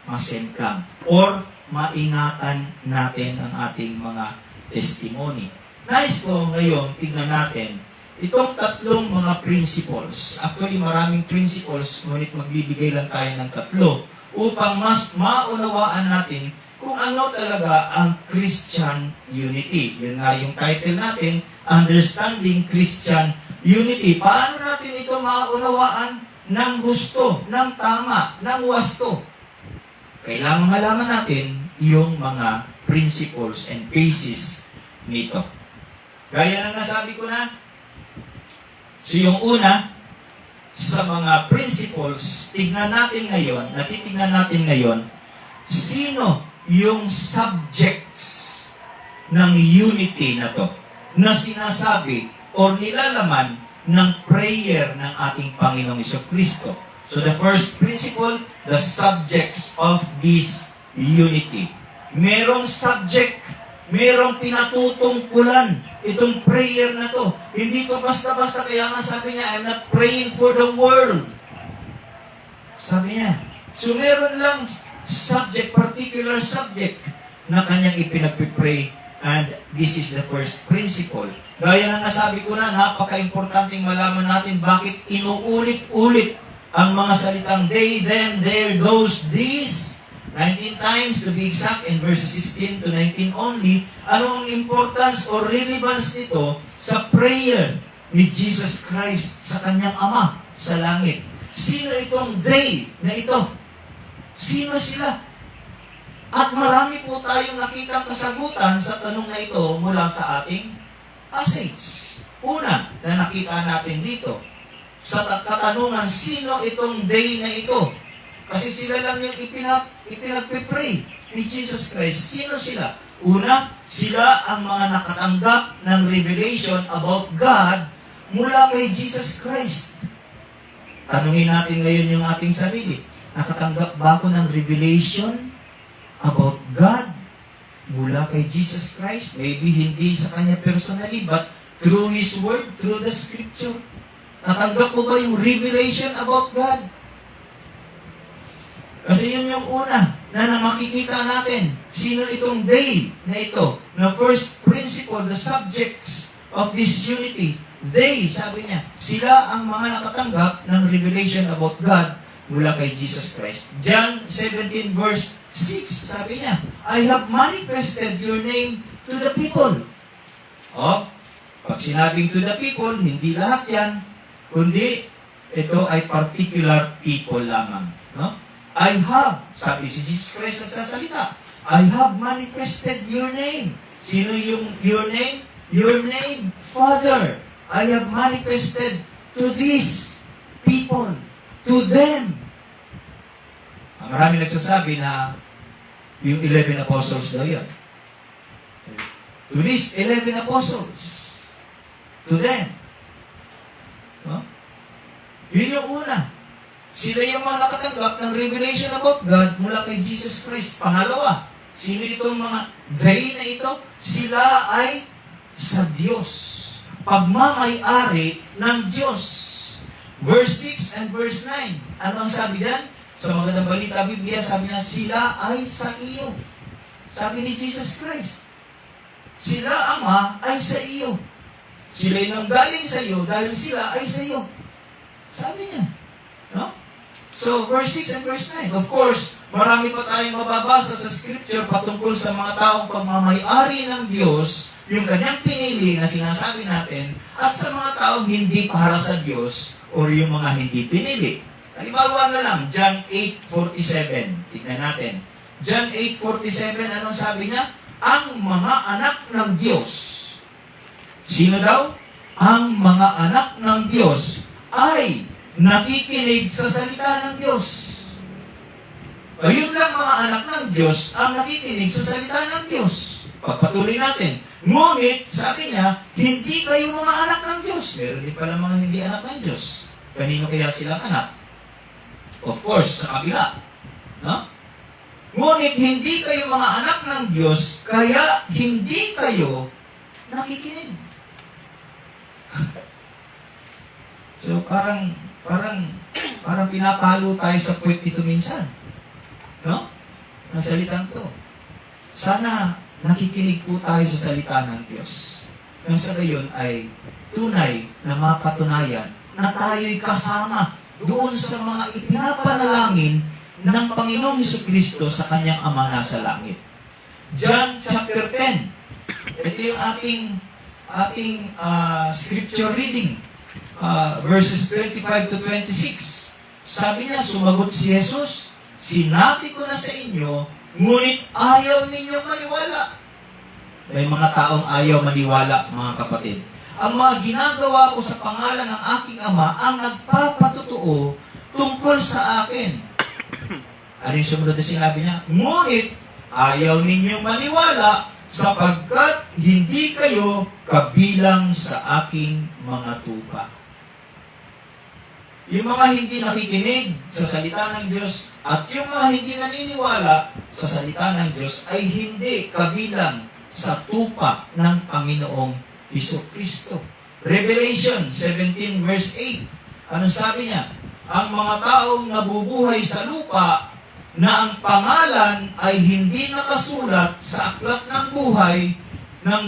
masemplang or maingatan natin ang ating mga testimony. Nais ko ngayon, tignan natin itong tatlong mga principles. Actually, maraming principles, ngunit magbibigay lang tayo ng tatlo upang mas maunawaan natin kung ano talaga ang Christian unity. Yun nga yung title natin, Understanding Christian Unity. Paano natin ito maunawaan ng gusto, ng tama, ng wasto? Kailangan malaman natin yung mga principles and basis nito. Gaya ng nasabi ko na, so yung una, sa mga principles, natitignan natin ngayon, sino yung subjects ng unity na to, na sinasabi o nilalaman ng prayer ng ating Panginoong Jesucristo. So the first principle, the subjects of this unity. Merong subject, merong pinatutungkulan itong prayer na to. Hindi to basta-basta, kaya nga sabi niya, I'm not praying for the world. Sabi niya. So meron lang subject, particular subject na kanyang ipinagpipray, and this is the first principle. Gaya na nasabi ko na, napaka-importanting malaman natin bakit inuulit-ulit ang mga salitang they, them, their, those, these, 19 times to be exact, in verses 16 to 19 only. Ano ang importance or relevance nito sa prayer ni Jesus Christ sa kanyang Ama sa langit? sino itong they na ito? Sino sila? At marami po tayong nakitang kasagutan sa tanong na ito mula sa ating passage. Una, na nakita natin dito, sa katanungan, sino itong they na ito? Kasi sila lang yung ipinagpipray ni Jesus Christ. Sino sila? Una, sila ang mga nakatanggap ng revelation about God mula kay Jesus Christ. Tanungin natin ngayon yung ating sarili. Nakatanggap ba ako ng revelation about God mula kay Jesus Christ? Maybe hindi sa Kanya personally, but through His Word, through the Scripture. Natanggap mo ba yung revelation about God? Kasi yun yung una na makikita natin. Sino itong they na ito? Na first principle, the subjects of this unity. They, sabi niya, sila ang mga nakatanggap ng revelation about God mula kay Jesus Christ. John 17 verse 6, sabi niya, I have manifested your name to the people. O, pag sinabing to the people, hindi lahat yan, kundi ito ay particular people lamang. No? I have, sabi si Jesus Christ nagsasalita, I have manifested your name. Sino yung your name? Your name, Father. I have manifested to these people, to them. Marami nagsasabi na yung 11 apostles daw yan. To these 11 apostles. To them. No? Yun yung una. Sila yung mga nakatanggap ng revelation about God mula kay Jesus Christ. Pangalawa, sino itong mga they na ito? Sila ay sa Diyos. Pagmamay-ari ng Diyos. Verse 6 and verse 9. Ano ang sabi diyan? Sa Magandang Balita Biblia, sabi niya, sila ay sa iyo. Sabi ni Jesus Christ. Sila, Ama, ay sa iyo. Sila yung galing sa iyo dahil sila ay sa iyo. Sabi niya. No? So, verse 6 and verse 9. Of course, marami pa tayong mababasa sa Scripture patungkol sa mga taong pagmamay-ari ng Diyos, yung kanyang pinili na sinasabi natin, at sa mga taong hindi para sa Diyos o yung mga hindi pinili. Halimbawa na lang, John 8:47. Tignan natin. John 8:47, anong sabi niya? Ang mga anak ng Diyos. Sino daw? Ang mga anak ng Diyos ay nakikinig sa salita ng Diyos. Ayun lang mga anak ng Diyos ang nakikinig sa salita ng Diyos. Pagpatuloy natin. Ngunit, sabi niya, hindi kayo mga anak ng Diyos. Meron din pala mga hindi anak ng Diyos. Kanino kaya silang anak? Of course, sa kabila. No? Ngunit, hindi kayo mga anak ng Diyos, kaya hindi kayo nakikinig. So, parang pinapalo tayo sa puwet ito minsan. No? Ang salitang to. Sana nakikinig po tayo sa salita ng Diyos. Nang sa gayon ay tunay na mapatunayan na tayo'y kasama doon sa mga ipinapanalangin ng Panginoong Jesucristo sa kanyang Ama nasa langit. John chapter 10. Ito yung ating scripture reading. Verses 25 to 26. Sabi niya, sumagot si Jesus, sinabi ko na sa inyo, ngunit ayaw ninyong maniwala. May mga taong ayaw maniwala, mga kapatid. Ang mga ginagawa ko sa pangalan ng aking Ama ang nagpapatutuo tungkol sa akin. Ano yung sumunod na sinabi niya? Ngunit ayaw ninyong maniwala sapagkat hindi kayo kabilang sa aking mga tupa. Yung mga hindi nakikinig sa salita ng Diyos at yung mga hindi naniniwala sa salita ng Diyos ay hindi kabilang sa tupa ng Panginoong Jesucristo. Revelation 17 verse 8. Anong sabi niya? Ang mga taong nabubuhay sa lupa na ang pangalan ay hindi nakasulat sa aklat ng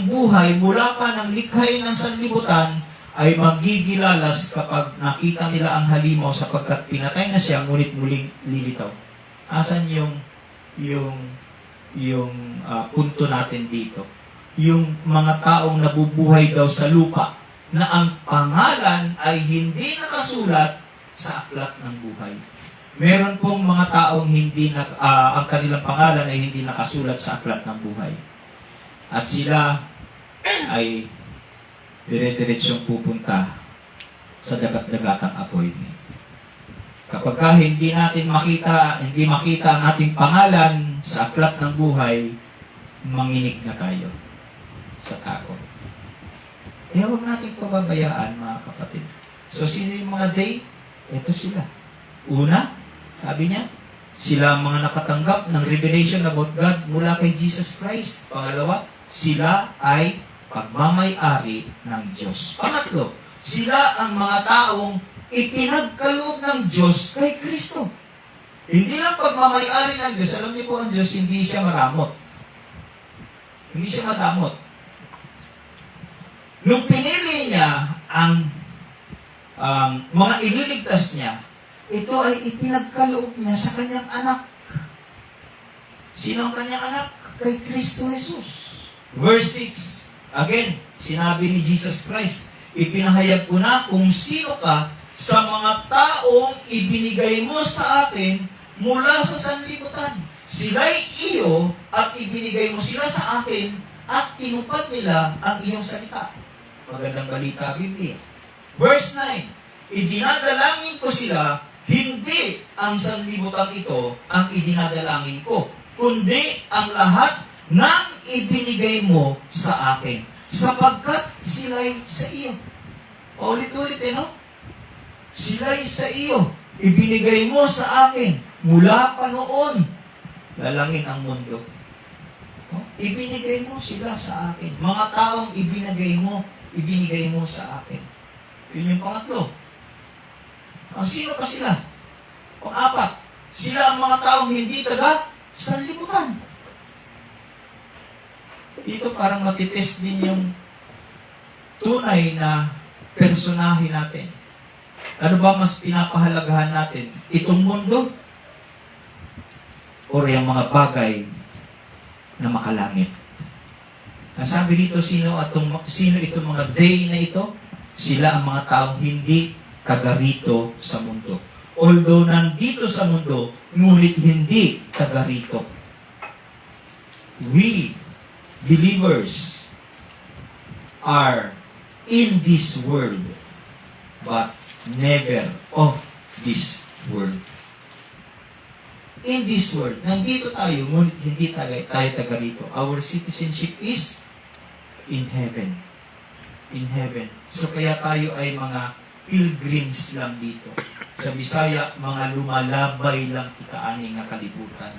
buhay mula pa ng likhay ng sanlibutan ay magigilalas kapag nakita nila ang halimaw sapagkat pinatay na siya ngunit muling lilitaw. Asan yung punto natin dito? Yung mga taong nabubuhay daw sa lupa na ang pangalan ay hindi nakasulat sa aklat ng buhay. Meron pong mga taong ang kanilang pangalan ay hindi nakasulat sa aklat ng buhay. At sila ay dire-diretsyong pupunta sa dagat-dagatang apoy. Kapag hindi makita ang ating pangalan sa aklat ng buhay, manginig na tayo sa takot. Kaya huwag natin pababayaan, mga kapatid. So, sino yung mga day? Ito sila. Una, sabi niya, sila ang mga nakatanggap ng revelation about God mula kay Jesus Christ. Pangalawa, sila ay pagmamay-ari ng Diyos. Pangatlo, sila ang mga taong ipinagkaloob ng Diyos kay Kristo. Hindi lang pagmamay-ari ng Diyos. Alam niyo po, ang Diyos, hindi siya maramot. Hindi siya madamot. Nung pinili niya ang mga ililigtas niya, ito ay ipinagkaloob niya sa kanyang anak. Sino ang kanyang anak? Kay Kristo Jesus. Verse 6, again, sinabi ni Jesus Christ, ipinahayag ko na kung sino ka sa mga taong ibinigay mo sa akin mula sa sanlibutan. Sila'y iyo at ibinigay mo sila sa akin at tinupad nila ang iyong salita. Magandang balita, Biblia. Verse 9, idinadalangin ko sila, hindi ang sanlibutan ito ang idinadalangin ko, kundi ang lahat ng ibinigay mo sa akin, sapagkat sila'y sa iyo. Ulit-ulit, no? Sila'y sa iyo, ibinigay mo sa akin, mula pa noon, lalangin ang mundo. Ibinigay mo sila sa akin. Mga taong ibinigay mo sa akin. Yun yung pangatlo. Sino pa sila? Pang-apat, sila ang mga taong hindi taga sanlibutan. Dito parang matitest din yung tunay na personahe natin. Ano ba mas pinapahalagahan natin? Itong mundo? O yung mga bagay na makalangit? Nasabi dito, sino itong mga day na ito? Sila ang mga taong hindi taga rito sa mundo. Although nandito sa mundo, ngunit hindi taga rito. We, believers, are in this world, but never of this world. In this world, nandito tayo, ngunit hindi tayo taga rito. Our citizenship is in heaven. In heaven. So kaya tayo ay mga pilgrims lang dito. Sa Bisaya, mga lumalabay lang kitaaning nga kalibutan.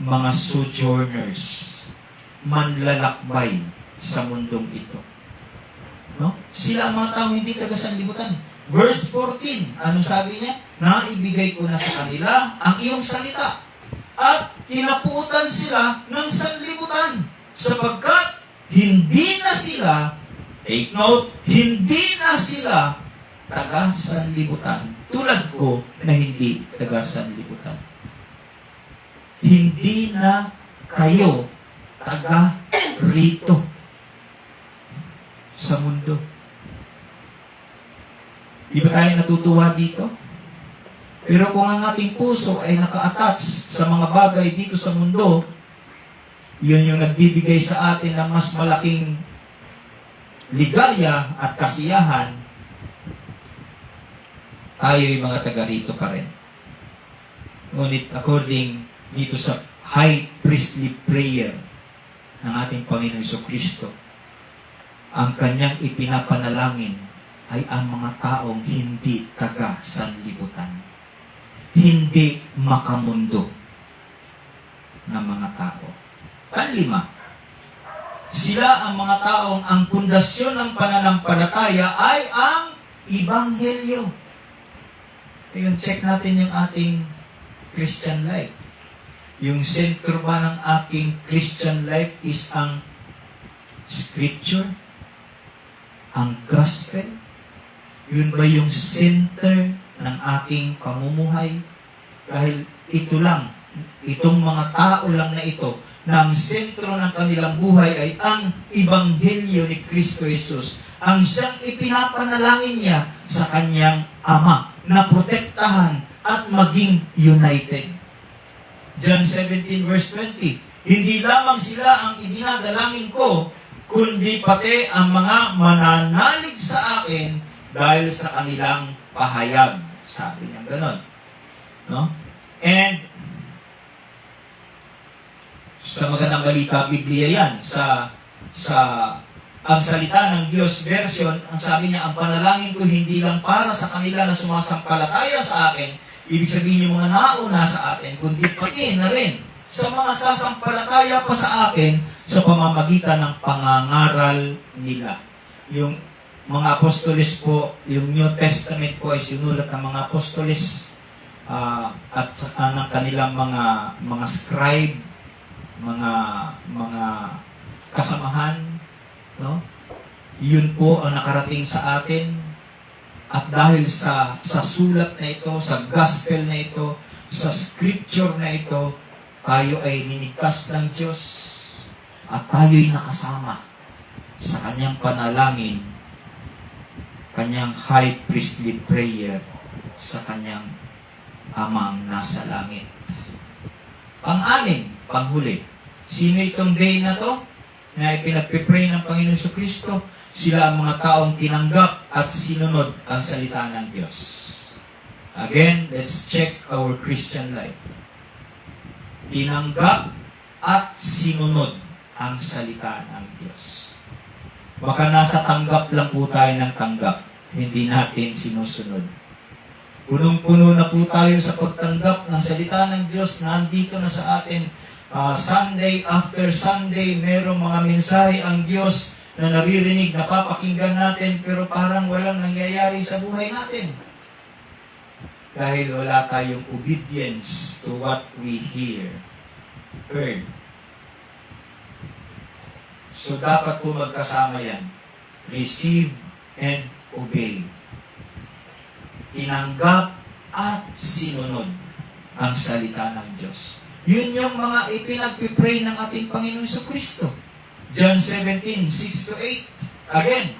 Mga sojourners, manlalakbay sa mundong ito. No? Sila ang mga tao hindi taga sanlibutan. Verse 14, ano sabi niya? Naibigay ko na sa kanila ang iyong salita at kinapuutan sila ng sanlibutan sapagkat hindi na sila, take note, hindi na sila taga sanlibutan tulad ko na hindi taga sanlibutan. Hindi na kayo taga rito sa mundo. Di ba tayo natutuwa dito? Pero kung ang ating puso ay naka-attach sa mga bagay dito sa mundo, yun yung nagbibigay sa atin ng mas malaking ligaya at kasiyahan, tayo yung mga taga rito pa rin. Ngunit according dito sa high priestly prayer ng ating Panginoon Jesucristo, ang kanyang ipinapanalangin ay ang mga taong hindi taga sanlibutan. Hindi makamundo na mga tao. Panlima, sila ang mga taong ang pundasyon ng pananampalataya ay ang Ebanghelyo. Ngayon, check natin yung ating Christian life. Yung sentro ba ng aking Christian life is ang Scripture? Ang Gospel? Yun ba yung center ng aking pamumuhay? Dahil ito lang, itong mga tao lang na ito, na ang sentro ng kanilang buhay ay ang Ebanghelyo ni Kristo Jesus. Ang siyang ipinapanalangin niya sa kanyang Ama. na protektahan at maging united. John 17 verse 20, hindi lamang sila ang idinadalangin ko, kundi pati ang mga mananalig sa akin dahil sa kanilang pahayag. Sabi niya ganon. No? And sa magandang balita, Biblia yan. Ang salita ng Diyos version, ang sabi niya, ang panalangin ko hindi lang para sa kanila na sumasampalataya sa akin, ibig sabihin yung mga nauna sa akin, kundi pati na rin sa mga sasampalataya pa sa akin sa pamamagitan ng pangangaral nila. Yung mga apostolis po, yung New Testament po ay sinulat ng mga apostolis at ng kanilang mga scribe, mga kasamahan, no? Yun po ang nakarating sa atin. At dahil sa sulat na ito, sa gospel na ito, sa scripture na ito, tayo ay niligtas ng Diyos at tayo'y nakasama sa kanyang panalangin, kanyang high priestly prayer sa kanyang amang nasa langit. Pang-anim, panghuli. Sino itong day na to na ipinagpipray ng Panginoon Jesucristo? Sila ang mga taong tinanggap at sinunod ang salita ng Diyos. Again, let's check our Christian life. Tinanggap at sinunod ang salita ng Diyos. Baka nasa tanggap lang po tayo ng tanggap, hindi natin sinusunod. Punong-puno na po tayo sa pagtanggap ng salita ng Diyos, nandito na sa atin. Sunday after Sunday, merong mga mensahe ang Diyos na naririnig, napapakinggan natin, pero parang walang nangyayari sa buhay natin. Dahil wala tayong obedience to what we heard. So dapat po magkasama yan. Receive and obey. Tinanggap at sinunod ang salita ng Diyos. Yun yung mga ipinagpipray ng ating Panginoong Jesucristo. John 17, 6-8. Again,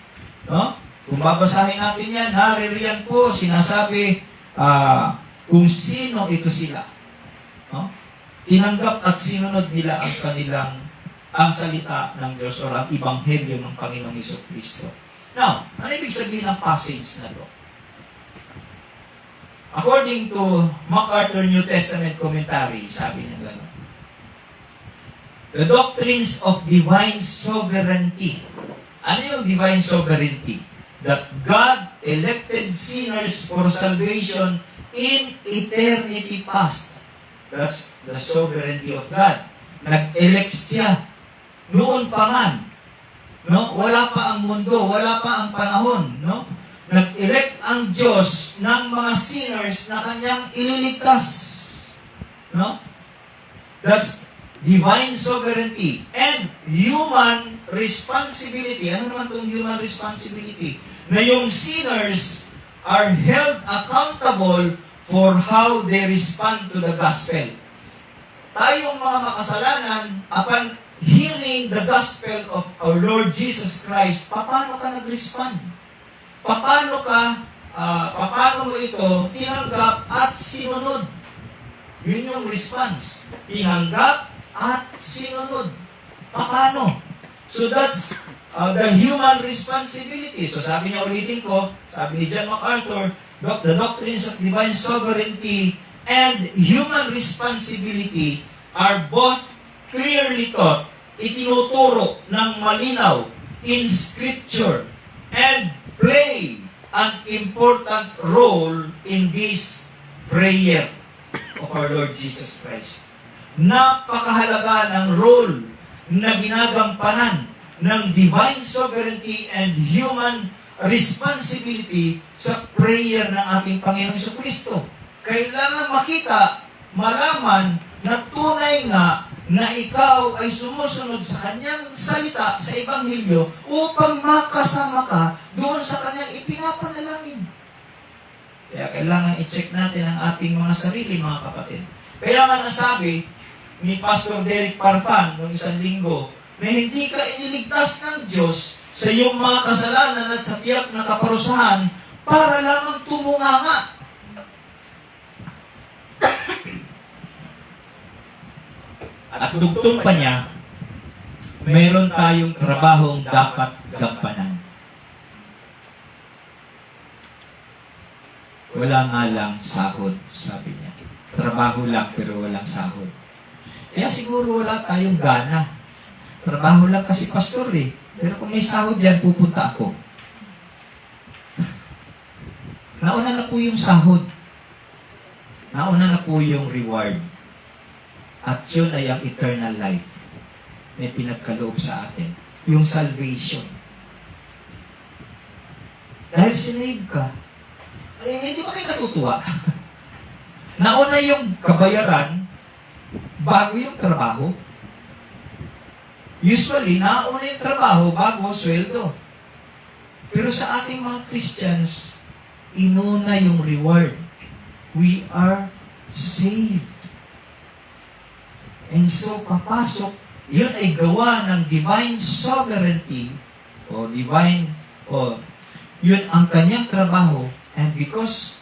no? Kung babasahin natin yan, naririyan po, sinasabi kung sino ito sila. No? Tinanggap at sinunod nila ang salita ng Diyos o ang Ebanghelyo ng Panginoong Jesucristo. Now, ano ibig sabihin ng passage na to? According to MacArthur New Testament Commentary, sabi niya gano'n, the doctrines of divine sovereignty. Ano yung divine sovereignty? That God elected sinners for salvation in eternity past. That's the sovereignty of God. Nag-elect siya noon pa man. No? Wala pa ang mundo, wala pa ang panahon. No? Nag-elect ang Diyos ng mga sinners na kanyang ililigtas. No? That's divine sovereignty and human responsibility. Ano naman itong human responsibility? Na yung sinners are held accountable for how they respond to the gospel. Tayong mga makasalanan, upon hearing the gospel of our Lord Jesus Christ, paano ka nag-respond? Paano mo ito tinanggap at sinunod? Yun yung response. Tinanggap at sinunod. Paano? So that's the human responsibility. So sabi niya, ulitin ko, sabi ni John MacArthur, the doctrines of divine sovereignty and human responsibility are both clearly taught, itinuturo ng malinaw in Scripture and play an important role in this prayer of our Lord Jesus Christ. Napakahalaga ng role na ginagampanan ng divine sovereignty and human responsibility sa prayer ng ating Panginoong Jesucristo. Kailangan makita, malaman na tunay nga na ikaw ay sumusunod sa kanyang salita sa Ebanghelyo upang makasama ka doon sa kanyang ipinapanalangin. Kaya kailangan i-check natin ang ating mga sarili, mga kapatid. Kaya nga nasabi ni Pastor Derek Parfan noong isang linggo na hindi ka iniligtas ng Diyos sa iyong mga kasalanan at sa tiyak na kaparusahan para lamang tumunganga At dugtong pa niya, meron tayong trabahong dapat gampanan. Wala nga lang sahod, sabi niya. Trabaho lang pero walang sahod. Kaya siguro wala tayong gana. Trabaho lang kasi pastor eh. Pero kung may sahod dyan, pupunta ako. Nauna na po yung sahod. Nauna na po yung reward. At yun ay ang eternal life na pinagkaloob sa atin. Yung salvation. Dahil sinave ka, hindi ba kayo natutuwa? Nauna yung kabayaran bago yung trabaho. Usually, nauna yung trabaho bago sweldo. Pero sa ating mga Christians, inuna yung reward. We are saved. And so, papasok, yun ay gawa ng divine sovereignty yun ang kanyang trabaho. And because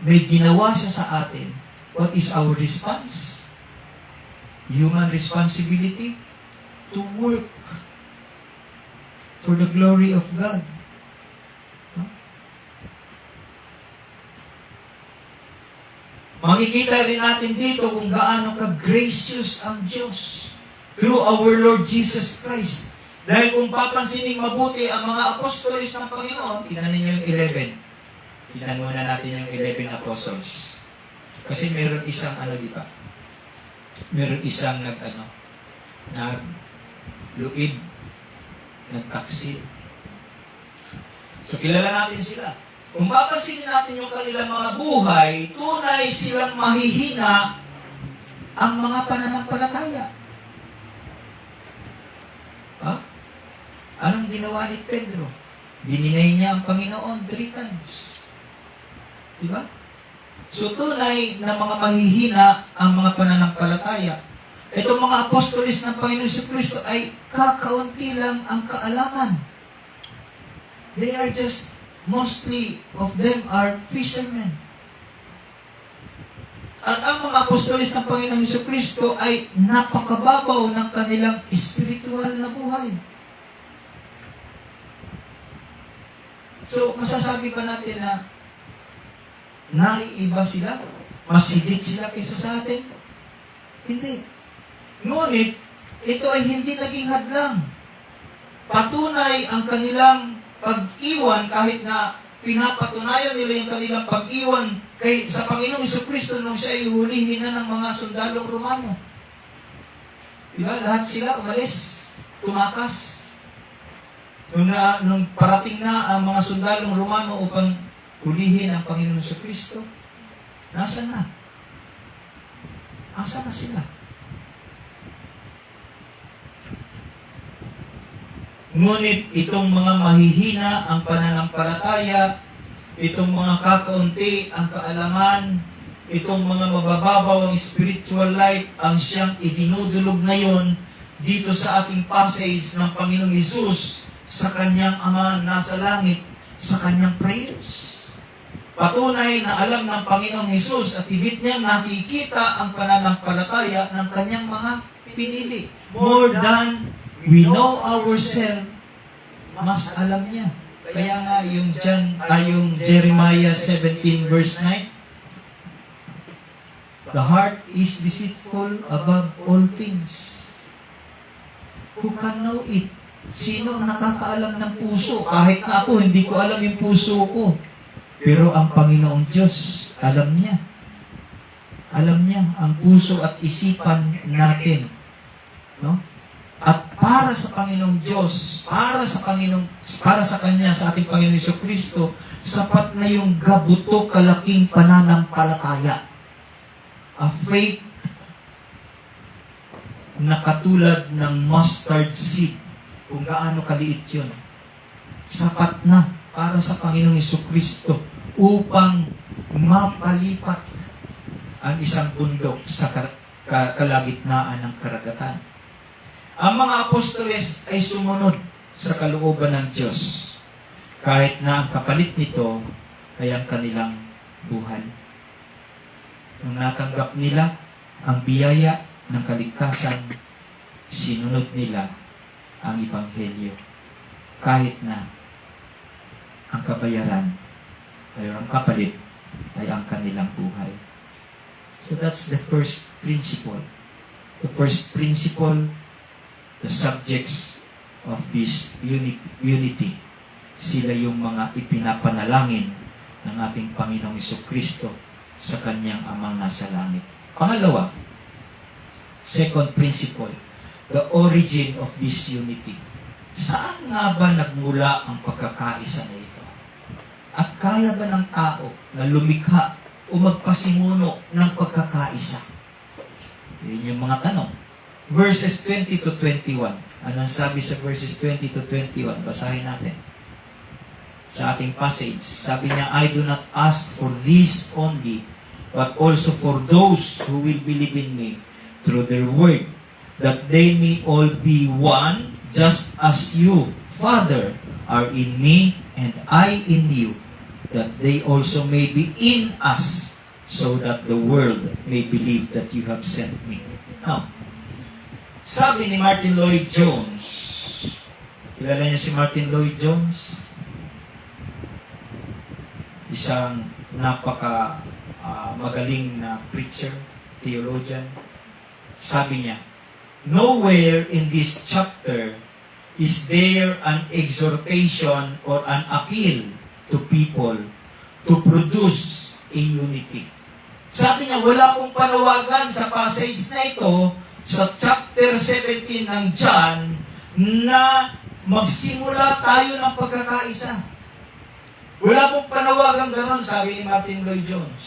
may ginawa siya sa atin, what is our response? Human responsibility to work for the glory of God. Makikita rin natin dito kung gaano ka-gracious ang Diyos through our Lord Jesus Christ. Dahil kung papansinin mabuti ang mga apostolis ng Panginoon, tingnan ninyo yung 11. Tingnan muna natin yung 11 apostles. Kasi meron isang di ba? Meron isang nagluid, nagtaksil. So kilala natin sila. Kung papansinin natin yung kanilang mga buhay, tunay silang mahihina ang mga pananampalataya. Anong ginawa ni Pedro? Dininay niya ang Panginoon 3 times. Diba? So tunay na mga mahihina ang mga pananampalataya. Itong mga apostolis ng Panginoon Kristo ay kakaunti lang ang kaalaman. They are just, mostly of them are fishermen. At ang mga apostolis ng Panginoong Kristo ay napakababaw ng kanilang spiritual na buhay. So, masasabi ba natin na naiiba sila? Mas higit sila kaysa sa atin? Hindi. Ngunit, ito ay hindi naging hadlang. Patunay ang kanilang pag-iwan kahit na pinapatunayan nila yung kanilang pag-iwan sa Panginoong Kristo nung siya ay hulihin na ng mga sundalong Romano. Diba? Lahat sila umalis, tumakas. Nung parating na ang mga sundalong Romano upang hulihin ang Panginoong Kristo, nasa na? Asa na sila? Ngunit itong mga mahihina ang pananampalataya, itong mga kakaunti ang kaalaman, itong mga mabababaw ang spiritual life, ang siyang idinudulog ngayon dito sa ating passage ng Panginoong Hesus sa kanyang Ama nasa langit, sa kanyang prayers. Patunay na alam ng Panginoong Hesus at higit niyang nakikita ang pananampalataya ng kanyang mga pinili. More than we know ourselves, mas alam niya. Kaya nga yung Jeremiah 17 verse 9, the heart is deceitful above all things. Who can know it? Sino ang nakakaalam ng puso? Kahit na ako, hindi ko alam yung puso ko. Pero ang Panginoong Diyos, alam niya. Alam niya ang puso at isipan natin. No? At para sa Panginoong Diyos, para sa Kanya, sa ating Panginoong Jesucristo, sapat na yung gabuto kalaking pananampalataya. A faith na katulad ng mustard seed. Kung gaano kaliit yun. Sapat na para sa Panginoong Jesucristo upang mapalipat ang isang bundok sa kalagitnaan ng karagatan. Ang mga apostoles ay sumunod sa kalooban ng Diyos. Kahit na ang kapalit nito ay ang kanilang buhay. Nung natanggap nila ang biyaya, ng kaligtasan, sinunod nila ang Ebanghelyo. Kahit na ang kabayaran ay ang kapalit ay ang kanilang buhay. So that's the first principle. The first principle, the subjects of this unity. Sila yung mga ipinapanalangin ng ating Panginoong Jesucristo sa kanyang Amang nasa langit. Pangalawa, second principle, the origin of this unity. Saan nga ba nagmula ang pagkakaisa na ito? At kaya ba ng tao na lumikha o magpasimuno ng pagkakaisa? Yun yung mga tanong. Verses 20 to 21. Anong sabi sa verses 20 to 21? Basahin natin. Sa ating passage, sabi niya, I do not ask for this only, but also for those who will believe in me through their word, that they may all be one, just as you, Father, are in me, and I in you, that they also may be in us, so that the world may believe that you have sent me. Now, sabi ni Martin Lloyd Jones, kilala niyo si Martin Lloyd Jones? Isang napaka magaling na preacher, theologian. Sabi niya, nowhere in this chapter is there an exhortation or an appeal to people to produce a unity. Sabi niya, wala pong panawagan sa passage na ito, sa chapter 17 ng John, na magsimula tayo ng pagkakaisa. Wala pong panawagan ganon, sabi ni Martin Lloyd Jones.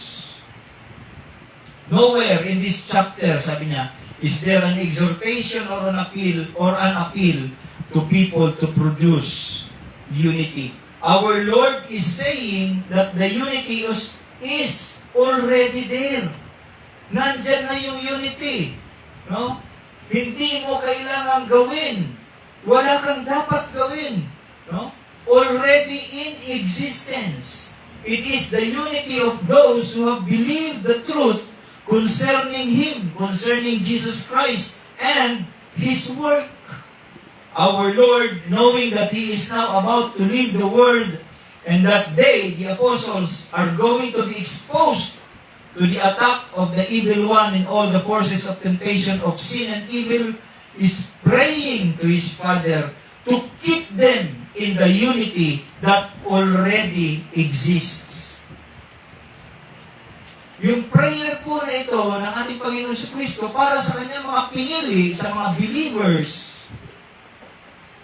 Nowhere in this chapter, sabi niya, is there an exhortation or an appeal to people to produce unity. Our Lord is saying that the unity is already there. Nandyan na yung unity. No? Hindi mo kailangan gawin. Wala kang dapat gawin. No? Already in existence. It is the unity of those who have believed the truth concerning Him, concerning Jesus Christ, and His work. Our Lord, knowing that He is now about to leave the world, and that they, the apostles, are going to be exposed to the attack of the evil one and all the forces of temptation of sin and evil, is praying to His Father to keep them in the unity that already exists. Yung prayer po na ito ng ating Panginoon Jesucristo para sa kanyang mga pinili, sa mga believers,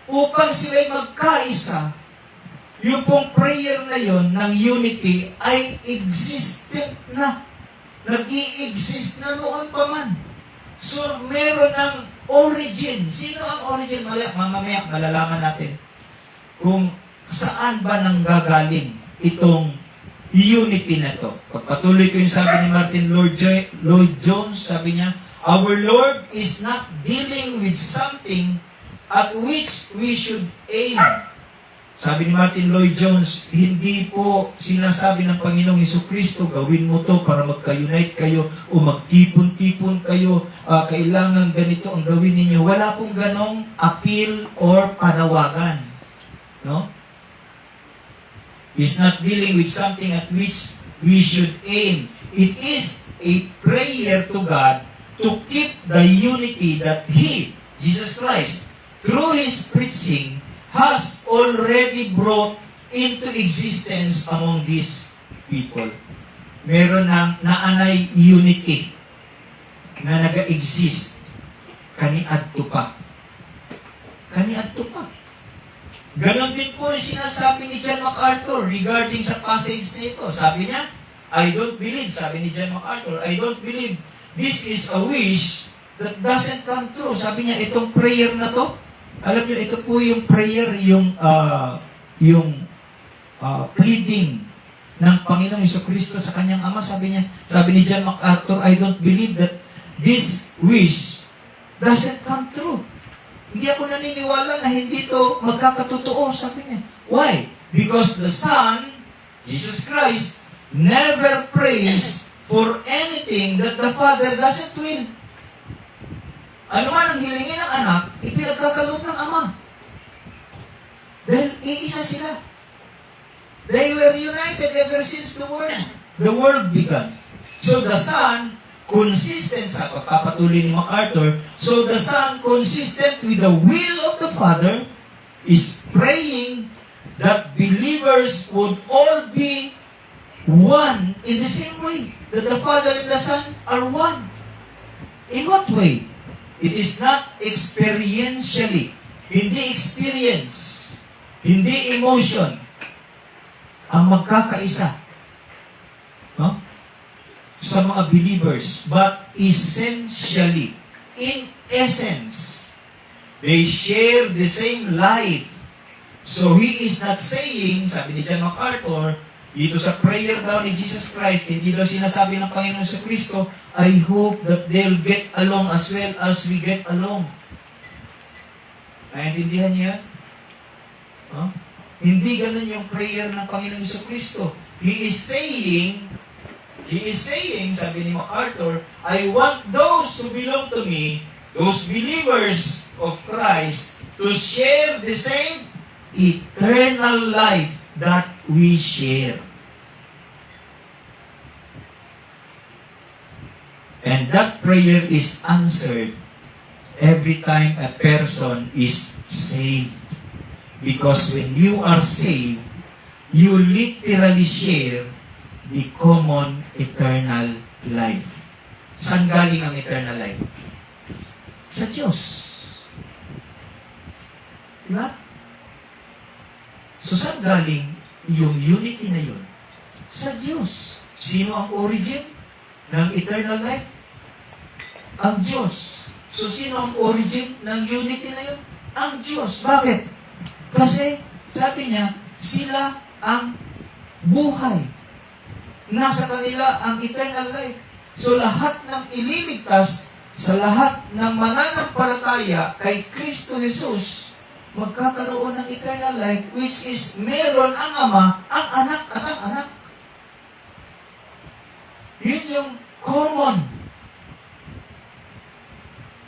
upang sila'y magkaisa, yung pong prayer na yon ng unity ay existent na. Nag-i-exist na noon pa man. So, meron ng origin. Sino ang origin? Mamaya, malalaman natin kung saan ba nanggagaling itong unity na to. Pagpatuloy ko yung sabi ni Martin Lloyd Jones, sabi niya, our Lord is not dealing with something at which we should aim. Sabi ni Martin Lloyd Jones, hindi po sinasabi ng Panginoong Jesucristo, gawin mo to para magka-unite kayo o magtipon-tipon kayo, kailangan ganito ang gawin ninyo. Wala pong ganong appeal or panawagan. No? He's not dealing with something at which we should aim. It is a prayer to God to keep the unity that He, Jesus Christ, through His preaching, has already brought into existence among these people. Meron ng naanay unity na nag-exist kaniadto pa. Kaniadto pa. Ganon din po yung sinasabi ni John MacArthur regarding sa passage na ito. Sabi niya, I don't believe, sabi ni John MacArthur, I don't believe this is a wish that doesn't come true. Sabi niya, itong prayer na to, alam niyo, ito po yung prayer, yung pleading ng Panginoong Jesucristo sa kanyang Ama. Sabi ni John MacArthur, I don't believe that this wish doesn't come true. Hindi ako naniniwala na hindi ito magkakatotoo, sabi niya. Why? Because the Son, Jesus Christ, never prays for anything that the Father doesn't will. Ano man ang hilingin ng anak, ipinagkakaloob ng Ama. Dahil iisa sila. They were united ever since the world began. So the Son, consistent sa pagpapatuloy ni MacArthur, so the Son, consistent with the will of the Father, is praying that believers would all be one in the same way. That the Father and the Son are one. In what way? It is not experientially. Hindi experience. Hindi emotion. Ang magkakaisa. No? Sa mga believers. But essentially, in essence, they share the same life. So he is not saying, sabi ni John MacArthur, dito sa prayer daw ni Jesus Christ, hindi daw sinasabi ng Panginoon sa Kristo, I hope that they'll get along as well as we get along. Naintindihan niyo yan? Huh? Hindi ganun yung prayer ng Panginoon sa Kristo. He is saying, sabi ni MacArthur, I want those who belong to me, those believers of Christ, to share the same eternal life that we share. And that prayer is answered every time a person is saved. Because when you are saved, you literally share the common eternal life. Saan galing ang eternal life? Sa Diyos. Diba? So saan galing yung unity na yun? Sa Diyos. Sino ang origin ng eternal life? Ang Diyos. So sino ang origin ng unity na yun? Ang Diyos. Bakit? Kasi, sabi niya, sila ang buhay. Nasa kanila ang eternal life. So lahat ng ililigtas sa lahat ng mananampalataya kay Kristo Jesus, magkakaroon ng eternal life, which is meron ang Ama, ang Anak at ang Anak. Yun yung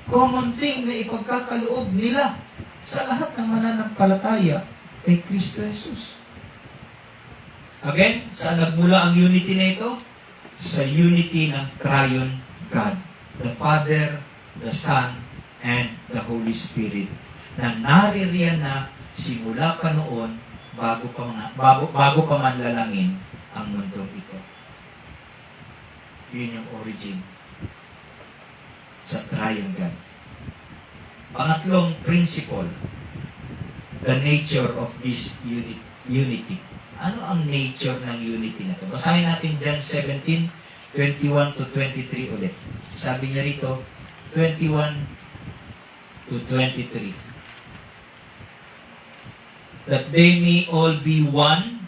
common thing na ipagkakaloob nila sa lahat ng mananampalataya kay Kristo Jesus. Again, saan nagmula ang unity na ito? Sa unity ng Triune God. The Father, the Son, and the Holy Spirit. Na naririyan na simula pa noon bago pa man lalangin ang mundong ito. Yun yung origin sa Triune God. Pangatlong principle, the nature of this unity. Ano ang nature ng unity na ito? Basahin natin John 17, 21 to 23 ulit. Sabi niya rito, 21 to 23. That they may all be one,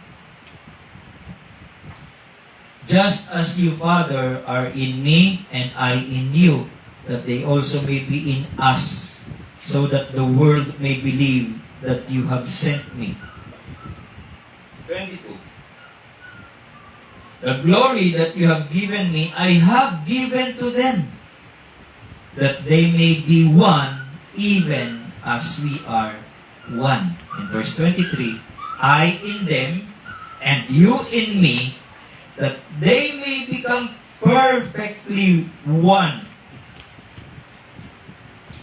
just as you, Father, are in me and I in you, that they also may be in us, so that the world may believe that you have sent me. 22. The glory that you have given me, I have given to them, that they may be one, even as we are one. In verse 23, I in them, and you in me, that they may become perfectly one,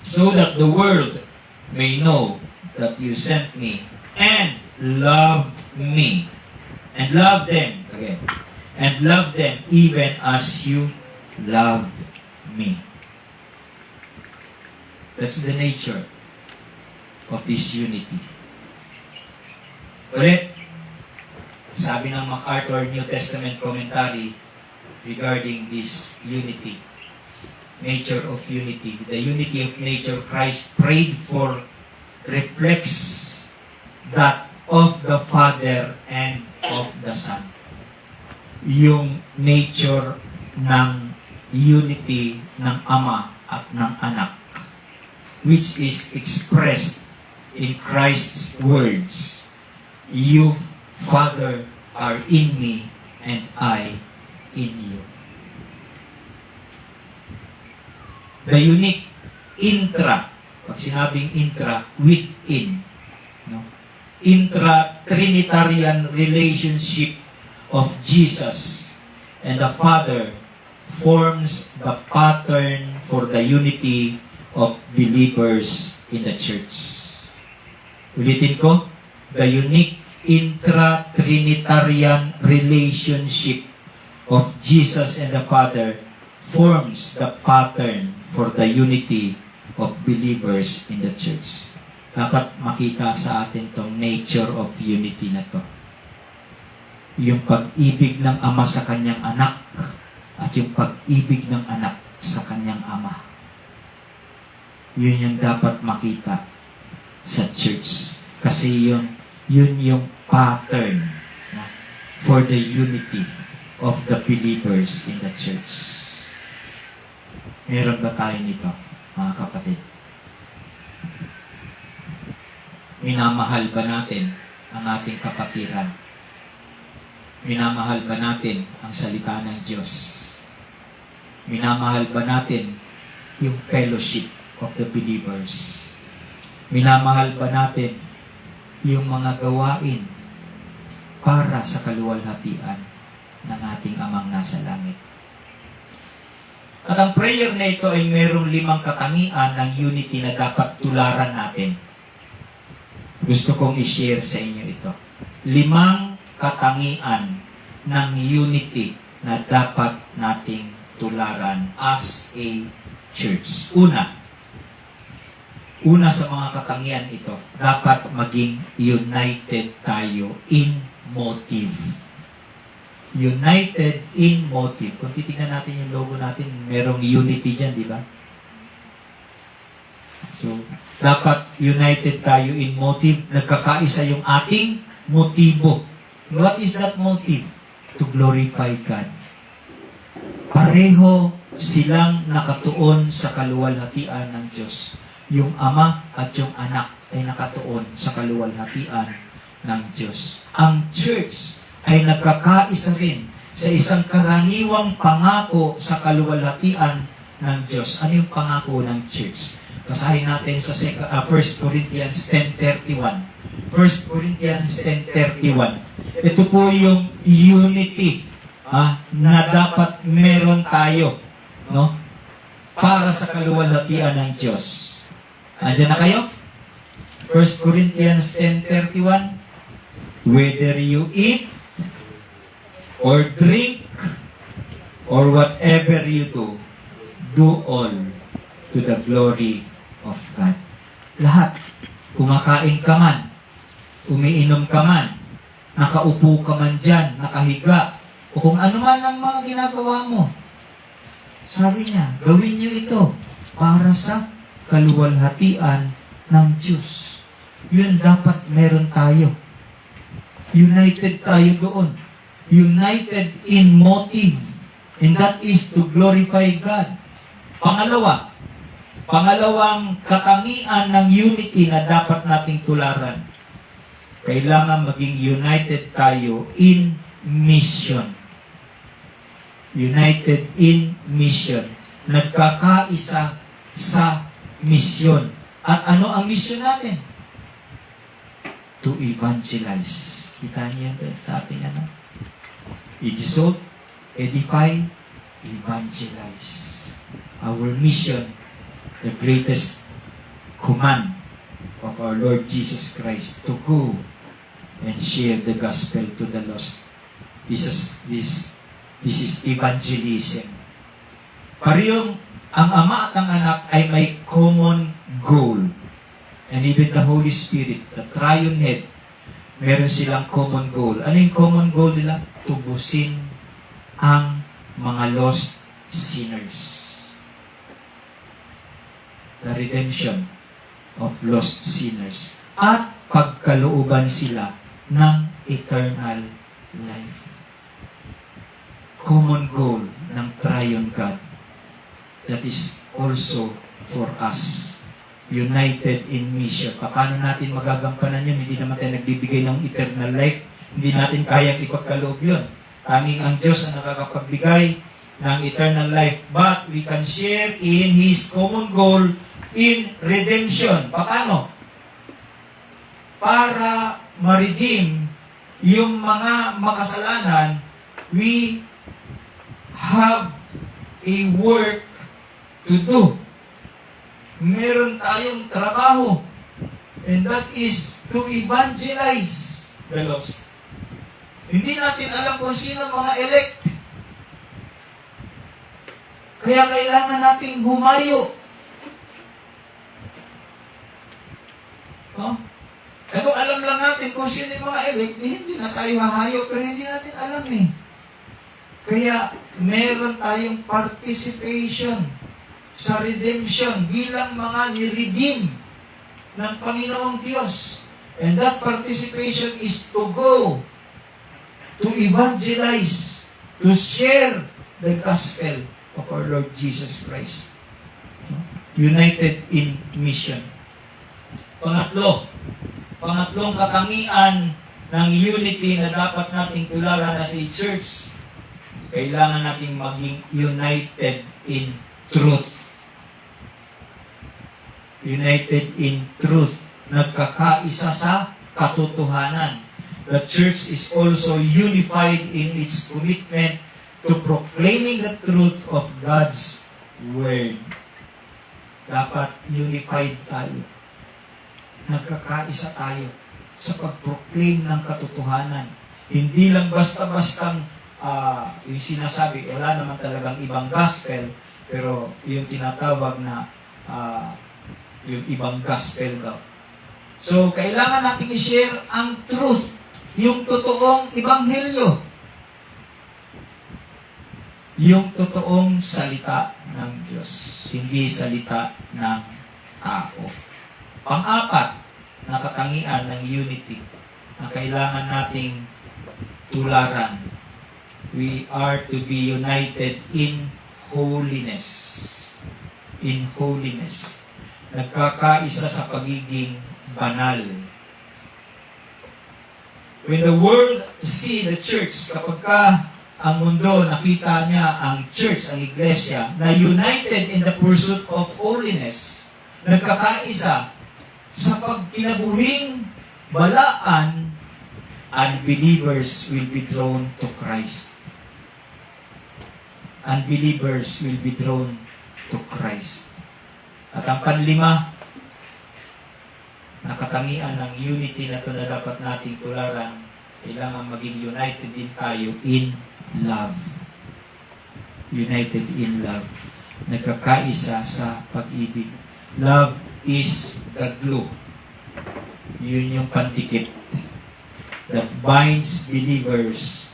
so that the world may know that you sent me and loved me, and loved them, again, and loved them even as you loved me. That's the nature of this unity. Ulit, sabi ng MacArthur New Testament commentary regarding this unity, nature of unity, the unity of nature Christ prayed for reflects that of the Father and of the Son. Yung nature ng unity ng Ama at ng Anak, which is expressed in Christ's words, you, Father, are in me and I in you. The unique intra. Pag sinabing intra, within. No? Intra-Trinitarian relationship of Jesus and the Father forms the pattern for the unity of believers in the church. Ulitin ko, the unique intra-Trinitarian relationship of Jesus and the Father forms the pattern for the unity of believers in the church. Dapat makita sa atin tong nature of unity na to. Yung pag-ibig ng ama sa kanyang anak at yung pag-ibig ng anak sa kanyang ama. Yun yung dapat makita sa church. Kasi yun yung pattern for the unity of the believers in the church. Meron ba tayo nito, mga kapatid? Minamahal ba natin ang ating kapatiran? Minamahal ba natin ang salita ng Diyos? Minamahal ba natin yung fellowship of the believers? Minamahal ba natin yung mga gawain para sa kaluwalhatian ng ating amang nasa langit? At ang prayer na ito ay mayroong 5 katangian ng unity na dapat tularan natin. Gusto kong i-share sa inyo ito. 5 katangian ng unity na dapat nating tularan as a church. Una sa mga katangian ito, dapat maging united tayo in motive. United in motive. Kung titignan natin yung logo natin, merong unity dyan, di ba? So, dapat united tayo in motive. Nagkakaisa yung ating motibo. What is that motive? To glorify God. Pareho silang nakatuon sa kaluwalhatian ng Diyos. Yung Ama at yung Anak ay nakatuon sa kaluwalhatian ng Diyos. Ang church ay nagkakaisa rin sa isang karaniwang pangako sa kaluwalhatian ng Diyos. Ano yung pangako ng church? Basahin natin sa 1 Corinthians 10:31. 1 Corinthians 10:31. Ito po yung unity na dapat meron tayo, no? Para sa kaluwalhatian ng Diyos. Andiyan na kayo? 1 Corinthians 10:31. Whether you eat or drink or whatever you do all to the glory of God. Lahat. Kumakain ka man, umiinom ka man, nakaupo ka man dyan, nakahiga, o kung ano man ang mga ginagawa mo. Sabi niya, gawin niyo ito para sa kaluwalhatian ng Diyos. Yun dapat meron tayo. United tayo doon. United in motive. And that is to glorify God. Pangalawang katangian ng unity na dapat nating tularan. Kailangan maging united tayo in mission. United in mission. Nagkakaisa sa misyon. At ano ang mission natin? To evangelize. Kita niyo yan sa ating ano? Exalt, edify, evangelize. Our mission, the greatest command of our Lord Jesus Christ, to go and share the gospel to the lost. This is evangelism. Parehong ang Ama at ang Anak ay may common goal. And even the Holy Spirit, the Triune Head, meron silang common goal. Ano yung common goal nila? Tubusin ang mga lost sinners. The redemption of lost sinners. At pagkalooban sila ng eternal life. Common goal ng Triune God. That is also for us. United in mission. Paano natin magagampanan yun? Hindi naman tayo nagbibigay ng eternal life. Hindi natin kayang ipagkaloob yun. Tanging ang Diyos ang nakakapagbigay ng eternal life. But we can share in His common goal in redemption. Paano? Para ma-redeem yung mga makasalanan, we have a work to do. Meron tayong trabaho. And that is to evangelize the lost. Hindi natin alam kung sino mga elect. Kaya kailangan nating humayo. No? Eh kung alam lang natin kung sino yung mga elect, hindi na tayo hahayo, pero hindi natin alam eh. Kaya meron tayong participation sa redemption bilang mga ni-redeem ng Panginoong Diyos. And that participation is to go, to evangelize, to share the gospel of our Lord Jesus Christ. United in mission. Pangatlong katangian ng unity na dapat nating tularan as a church, kailangan nating maging united in truth. United in truth. Nagkakaisa sa katotohanan. The church is also unified in its commitment to proclaiming the truth of God's Word. Dapat unified tayo. Nagkakaisa tayo sa pag-proclaim ng katotohanan. Hindi lang basta-bastang yung sinasabi, wala naman talagang ibang gospel, pero yung tinatawag na yung ibang gospel daw. So, kailangan natin i-share ang truth, yung totoong ebanghelyo. Yung totoong salita ng Diyos, hindi salita ng tao. Pang-apat na katangian ng unity na kailangan nating tularan. We are to be united in holiness. In holiness. Nagkakaisa sa pagiging banal. When the world see the church, kapag ang mundo nakita niya ang church, ang iglesia, na united in the pursuit of holiness, nagkakaisa sa pagkinabuhing balaan, unbelievers will be drawn to Christ. Unbelievers will be drawn to Christ. At ang panlima, na katangian ng unity na ito na dapat nating tularan, kailangan maging united din tayo in love. United in love. Nagkakaisa sa pag-ibig. Love is the glue. Yun yung pandikit that binds believers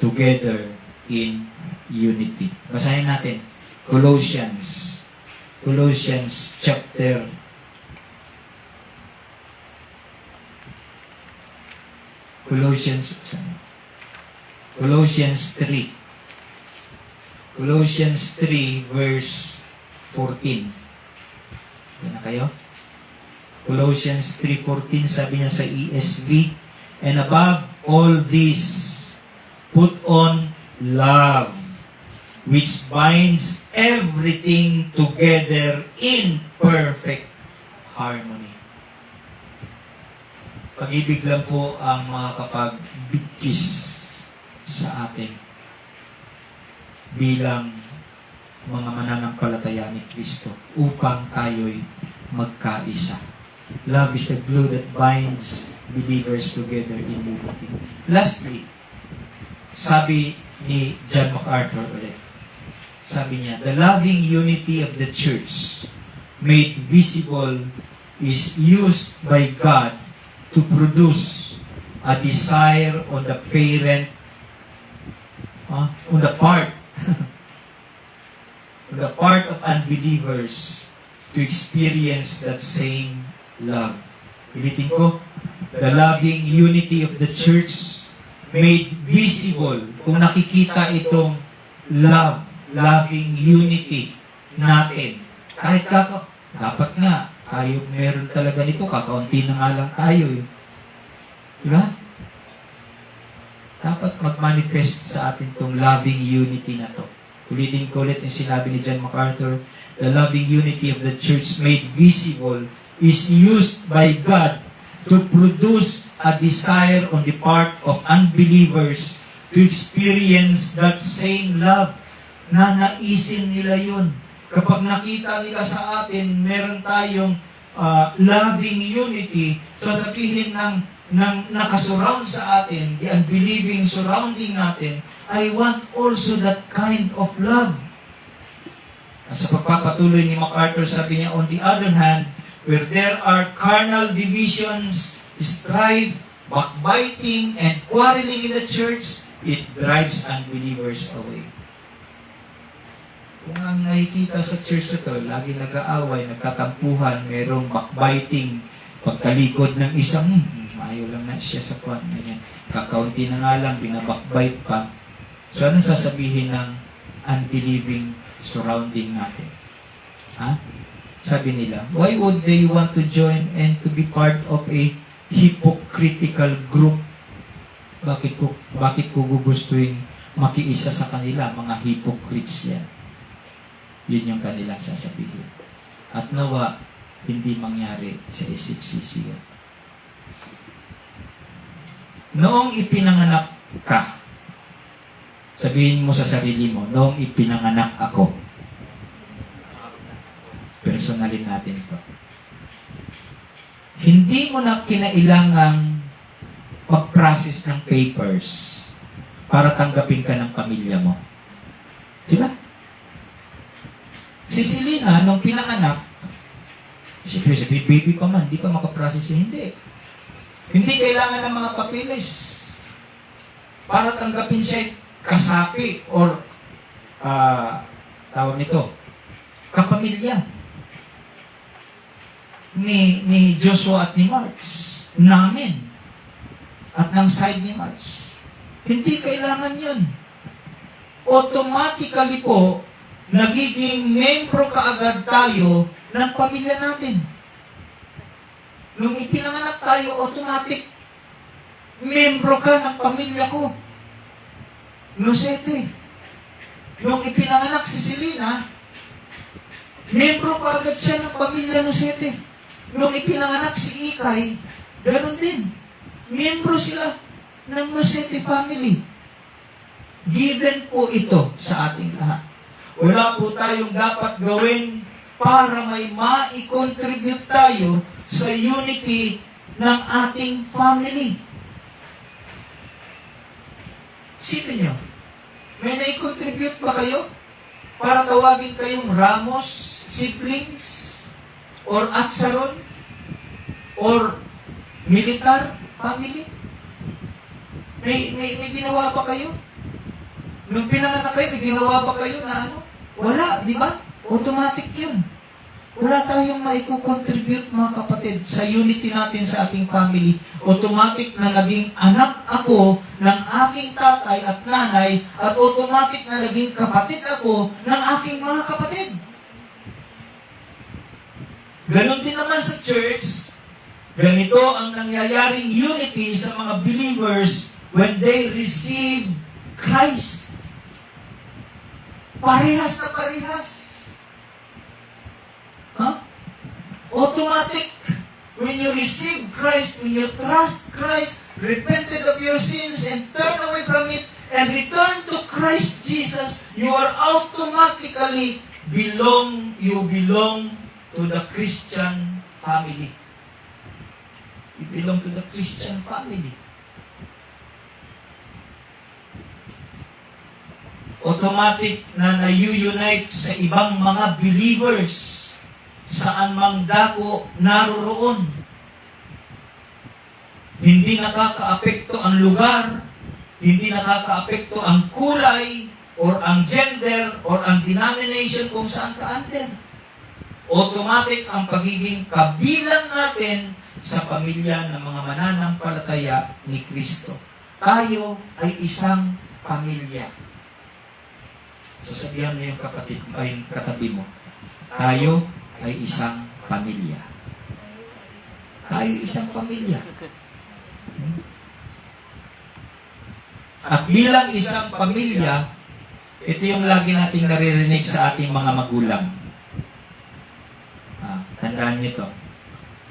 together in unity. Basahin natin. Colossians chapter 3. Colossians 3 verse 14. Yan na kayo? Colossians 3:14, sabi niya sa ESV, and above all this, put on love, which binds everything together in perfect harmony. Pag-ibig lang po ang makakapagbigkis sa atin bilang mga mananampalataya ni Kristo upang tayo'y magkaisa. Love is the glue that binds believers together in unity. Lastly, sabi ni John MacArthur ulit, sabi niya, the loving unity of the church made visible is used by God to produce a desire on the parent, on the part of unbelievers to experience that same love. Ulitin ko, the loving unity of the church made visible, kung nakikita itong loving unity natin. Kahit dapat nga, tayo meron talaga nito, kakaunti na nga lang tayo. Diba? Dapat mag-manifest sa atin itong loving unity na to. Ulitin ko ulit yung sinabi ni John MacArthur, the loving unity of the church made visible, is used by God to produce a desire on the part of unbelievers to experience that same love. Nanaisin nila yun. Kapag nakita nila sa atin, meron tayong loving unity, sasabihin ng nakasurround sa atin, the unbelieving surrounding natin, I want also that kind of love. Sa pagpapatuloy ni MacArthur, sabi niya, on the other hand, where there are carnal divisions, strife, backbiting, and quarreling in the church, it drives unbelievers away. Kung ang nakikita sa church ito, lagi nag-aaway, nagtatampuhan, merong backbiting, pagtalikod ng isang, mayo lang na siya sa kwan, ganyan. Kakaunti na nga lang, binabackbite pa. So, anong sasabihin ng unbelieving surrounding natin? Ha? Sabi nila, why would they want to join and to be part of a hypocritical group? Bakit ko gugustuhin makiisa sa kanila? Mga hypocrites yan. Yun yung kanilang sasabihin. At nawa, hindi mangyari sa SFCC yan. Noong ipinanganak ka, sabihin mo sa sarili mo, noong ipinanganak ako, personalin natin ito. Hindi mo na kinailangang mag-process ng papers para tanggapin ka ng pamilya mo. Diba? Si Selena, nung pinanganak, siyempre, baby pa man, di pa makaprocess yun. Hindi kailangan ng mga papeles para tanggapin siya kasapi or tawag nito, kapamilya ni Joshua at ni Marx, namin, at ng side ni Marx. Hindi kailangan yun. Automatically po, nagiging membro kaagad tayo ng pamilya natin. Nung ipinanganak tayo, automatic, membro ka ng pamilya ko. Lucete. Nung ipinanganak si Selena, membro kaagad siya ng pamilya Lucete. Nung ipinanganak si Ikay, ganoon din. Membro sila ng Lucete family. Given po ito sa ating lahat. Wala po tayong dapat gawin para may ma-contribute tayo sa unity ng ating family. Isipin nyo, may na-contribute ba kayo para tawagin kayong Ramos, siblings, or Atsaron, or militar family? May ginawa pa kayo? Nung pinanganak kayo, may ginawa pa kayo na ano? Wala, di ba? Automatic yun. Wala tayong maiko-contribute, mga kapatid, sa unity natin sa ating family. Automatic na naging anak ako ng aking tatay at nanay, at automatic na naging kapatid ako ng aking mga kapatid. Ganon din naman sa church. Ganito ang nangyayaring unity sa mga believers when they receive Christ. Parehas na parehas. Huh? Automatic. When you receive Christ, when you trust Christ, repented of your sins and turn away from it and return to Christ Jesus, you are automatically you belong to the Christian family. You belong to the Christian family. Automatic na na-unite sa ibang mga believers saan mang dako naroroon. Hindi nakakaapekto ang lugar, hindi nakakaapekto ang kulay, or ang gender, or ang denomination kung saan ka under. Automatic ang pagiging kabilang natin sa pamilya ng mga mananampalataya ni Kristo. Tayo ay isang pamilya. So sabihan mo yung kapatid mo, ay yung katabi mo, tayo ay isang pamilya. Tayo isang pamilya. At bilang isang pamilya, ito yung lagi nating naririnig sa ating mga magulang. tandaan niyo to.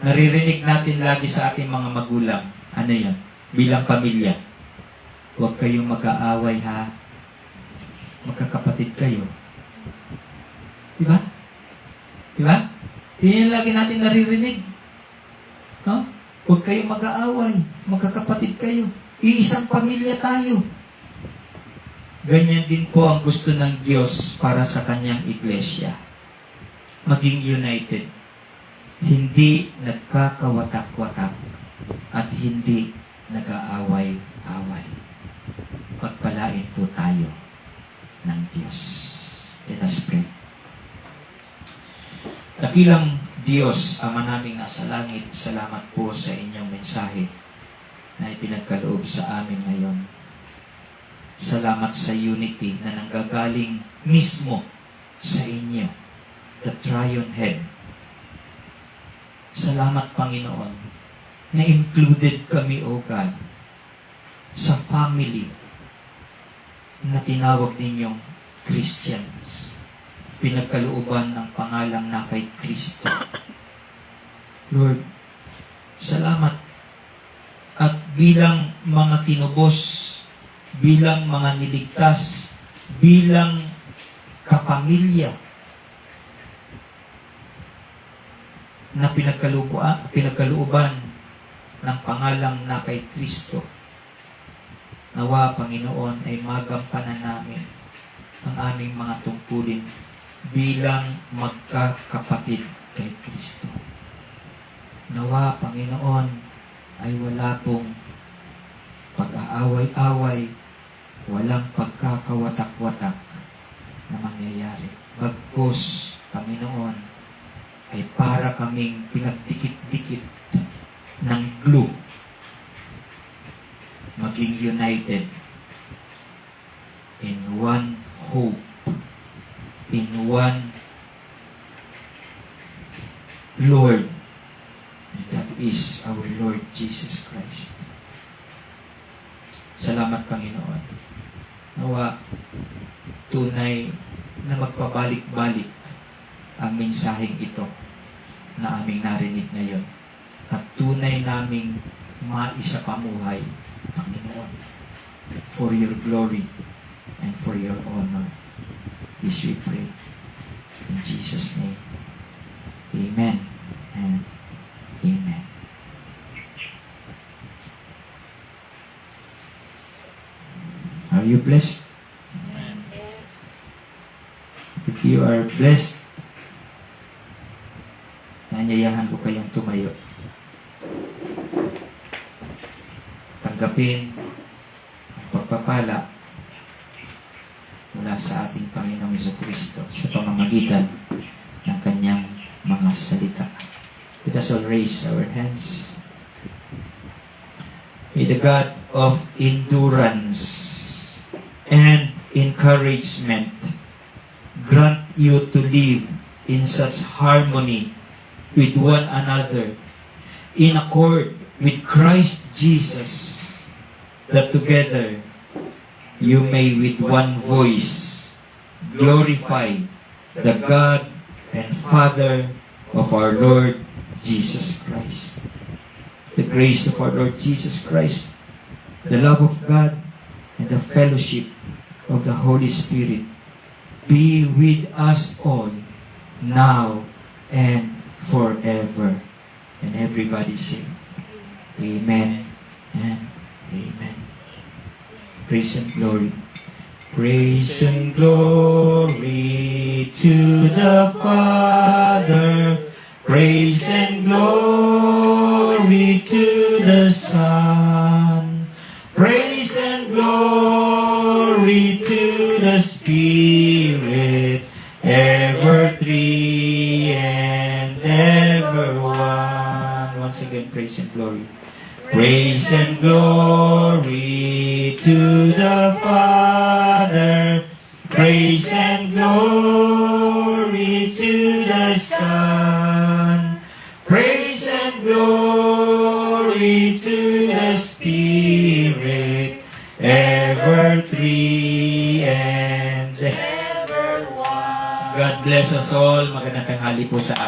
Naririnig natin lagi sa ating mga magulang. Ano yan? Bilang pamilya. Huwag kayong mag-aaway ha. Magkakapatid kayo. Diba? Diba? Yan lagi natin naririnig. No? Huwag kayong mag-aaway. Magkakapatid kayo. Iisang pamilya tayo. Ganyan din po ang gusto ng Diyos para sa kanyang iglesia. Maging united. Hindi nagkakawatak-watak at hindi nag-aaway-away. Pagpalain po tayo ng Diyos. Let us pray. Dakilang Diyos, Ama naming nasa langit, salamat po sa inyong mensahe na ipinagkaloob sa amin ngayon. Salamat sa unity na nanggagaling mismo sa inyo, the Triune Head. Salamat, Panginoon, na included kami, O God, sa family na tinawag ninyong Christians. Pinagkalooban ng pangalang na kay Kristo. Lord, salamat. At bilang mga tinubos, bilang mga niligtas, bilang kapamilya na pinagkalooban ng pangalang na kay Kristo, nawa, Panginoon, ay magampanan namin ang aming mga tungkulin bilang magkakapatid kay Kristo. Nawa, Panginoon, ay wala pong pag-aaway-away, walang pagkakawatak-watak na mangyayari. Bagkus, Panginoon, ay para kaming pinagdikit-dikit ng glue, maging united in one hope, in one Lord, and that is our Lord Jesus Christ. Salamat, Panginoon. Nawa, tunay na magpabalik-balik ang mensaheng ito na aming narinig ngayon. At tunay naming maisapamuhay, Panginoon, for your glory and for your honor. This we pray. In Jesus' name. Amen and amen. Are you blessed? If you are blessed, nanyayahan ko kayong tumayo. Tanggapin ang pagpapala mula sa ating Panginoong Jesucristo sa pamamagitan ng kanyang mga salita. Let us all raise our hands. May the God of endurance and encouragement grant you to live in such harmony with one another, in accord with Christ Jesus, that together you may with one voice glorify the God and Father of our Lord Jesus Christ. The grace of our Lord Jesus Christ, the love of God, and the fellowship of the Holy Spirit be with us all now and forever. And everybody say, Amen and Amen. Praise and glory. Praise and glory to the Father. Praise and glory to the Son. Praise and glory to the Spirit, ever three and ever one. Once again, praise and glory. Praise and glory to the Father. Praise and glory to the Son. Praise and glory to the Spirit, ever three and ever one. God bless us all. Magandang tanghali po sa atin.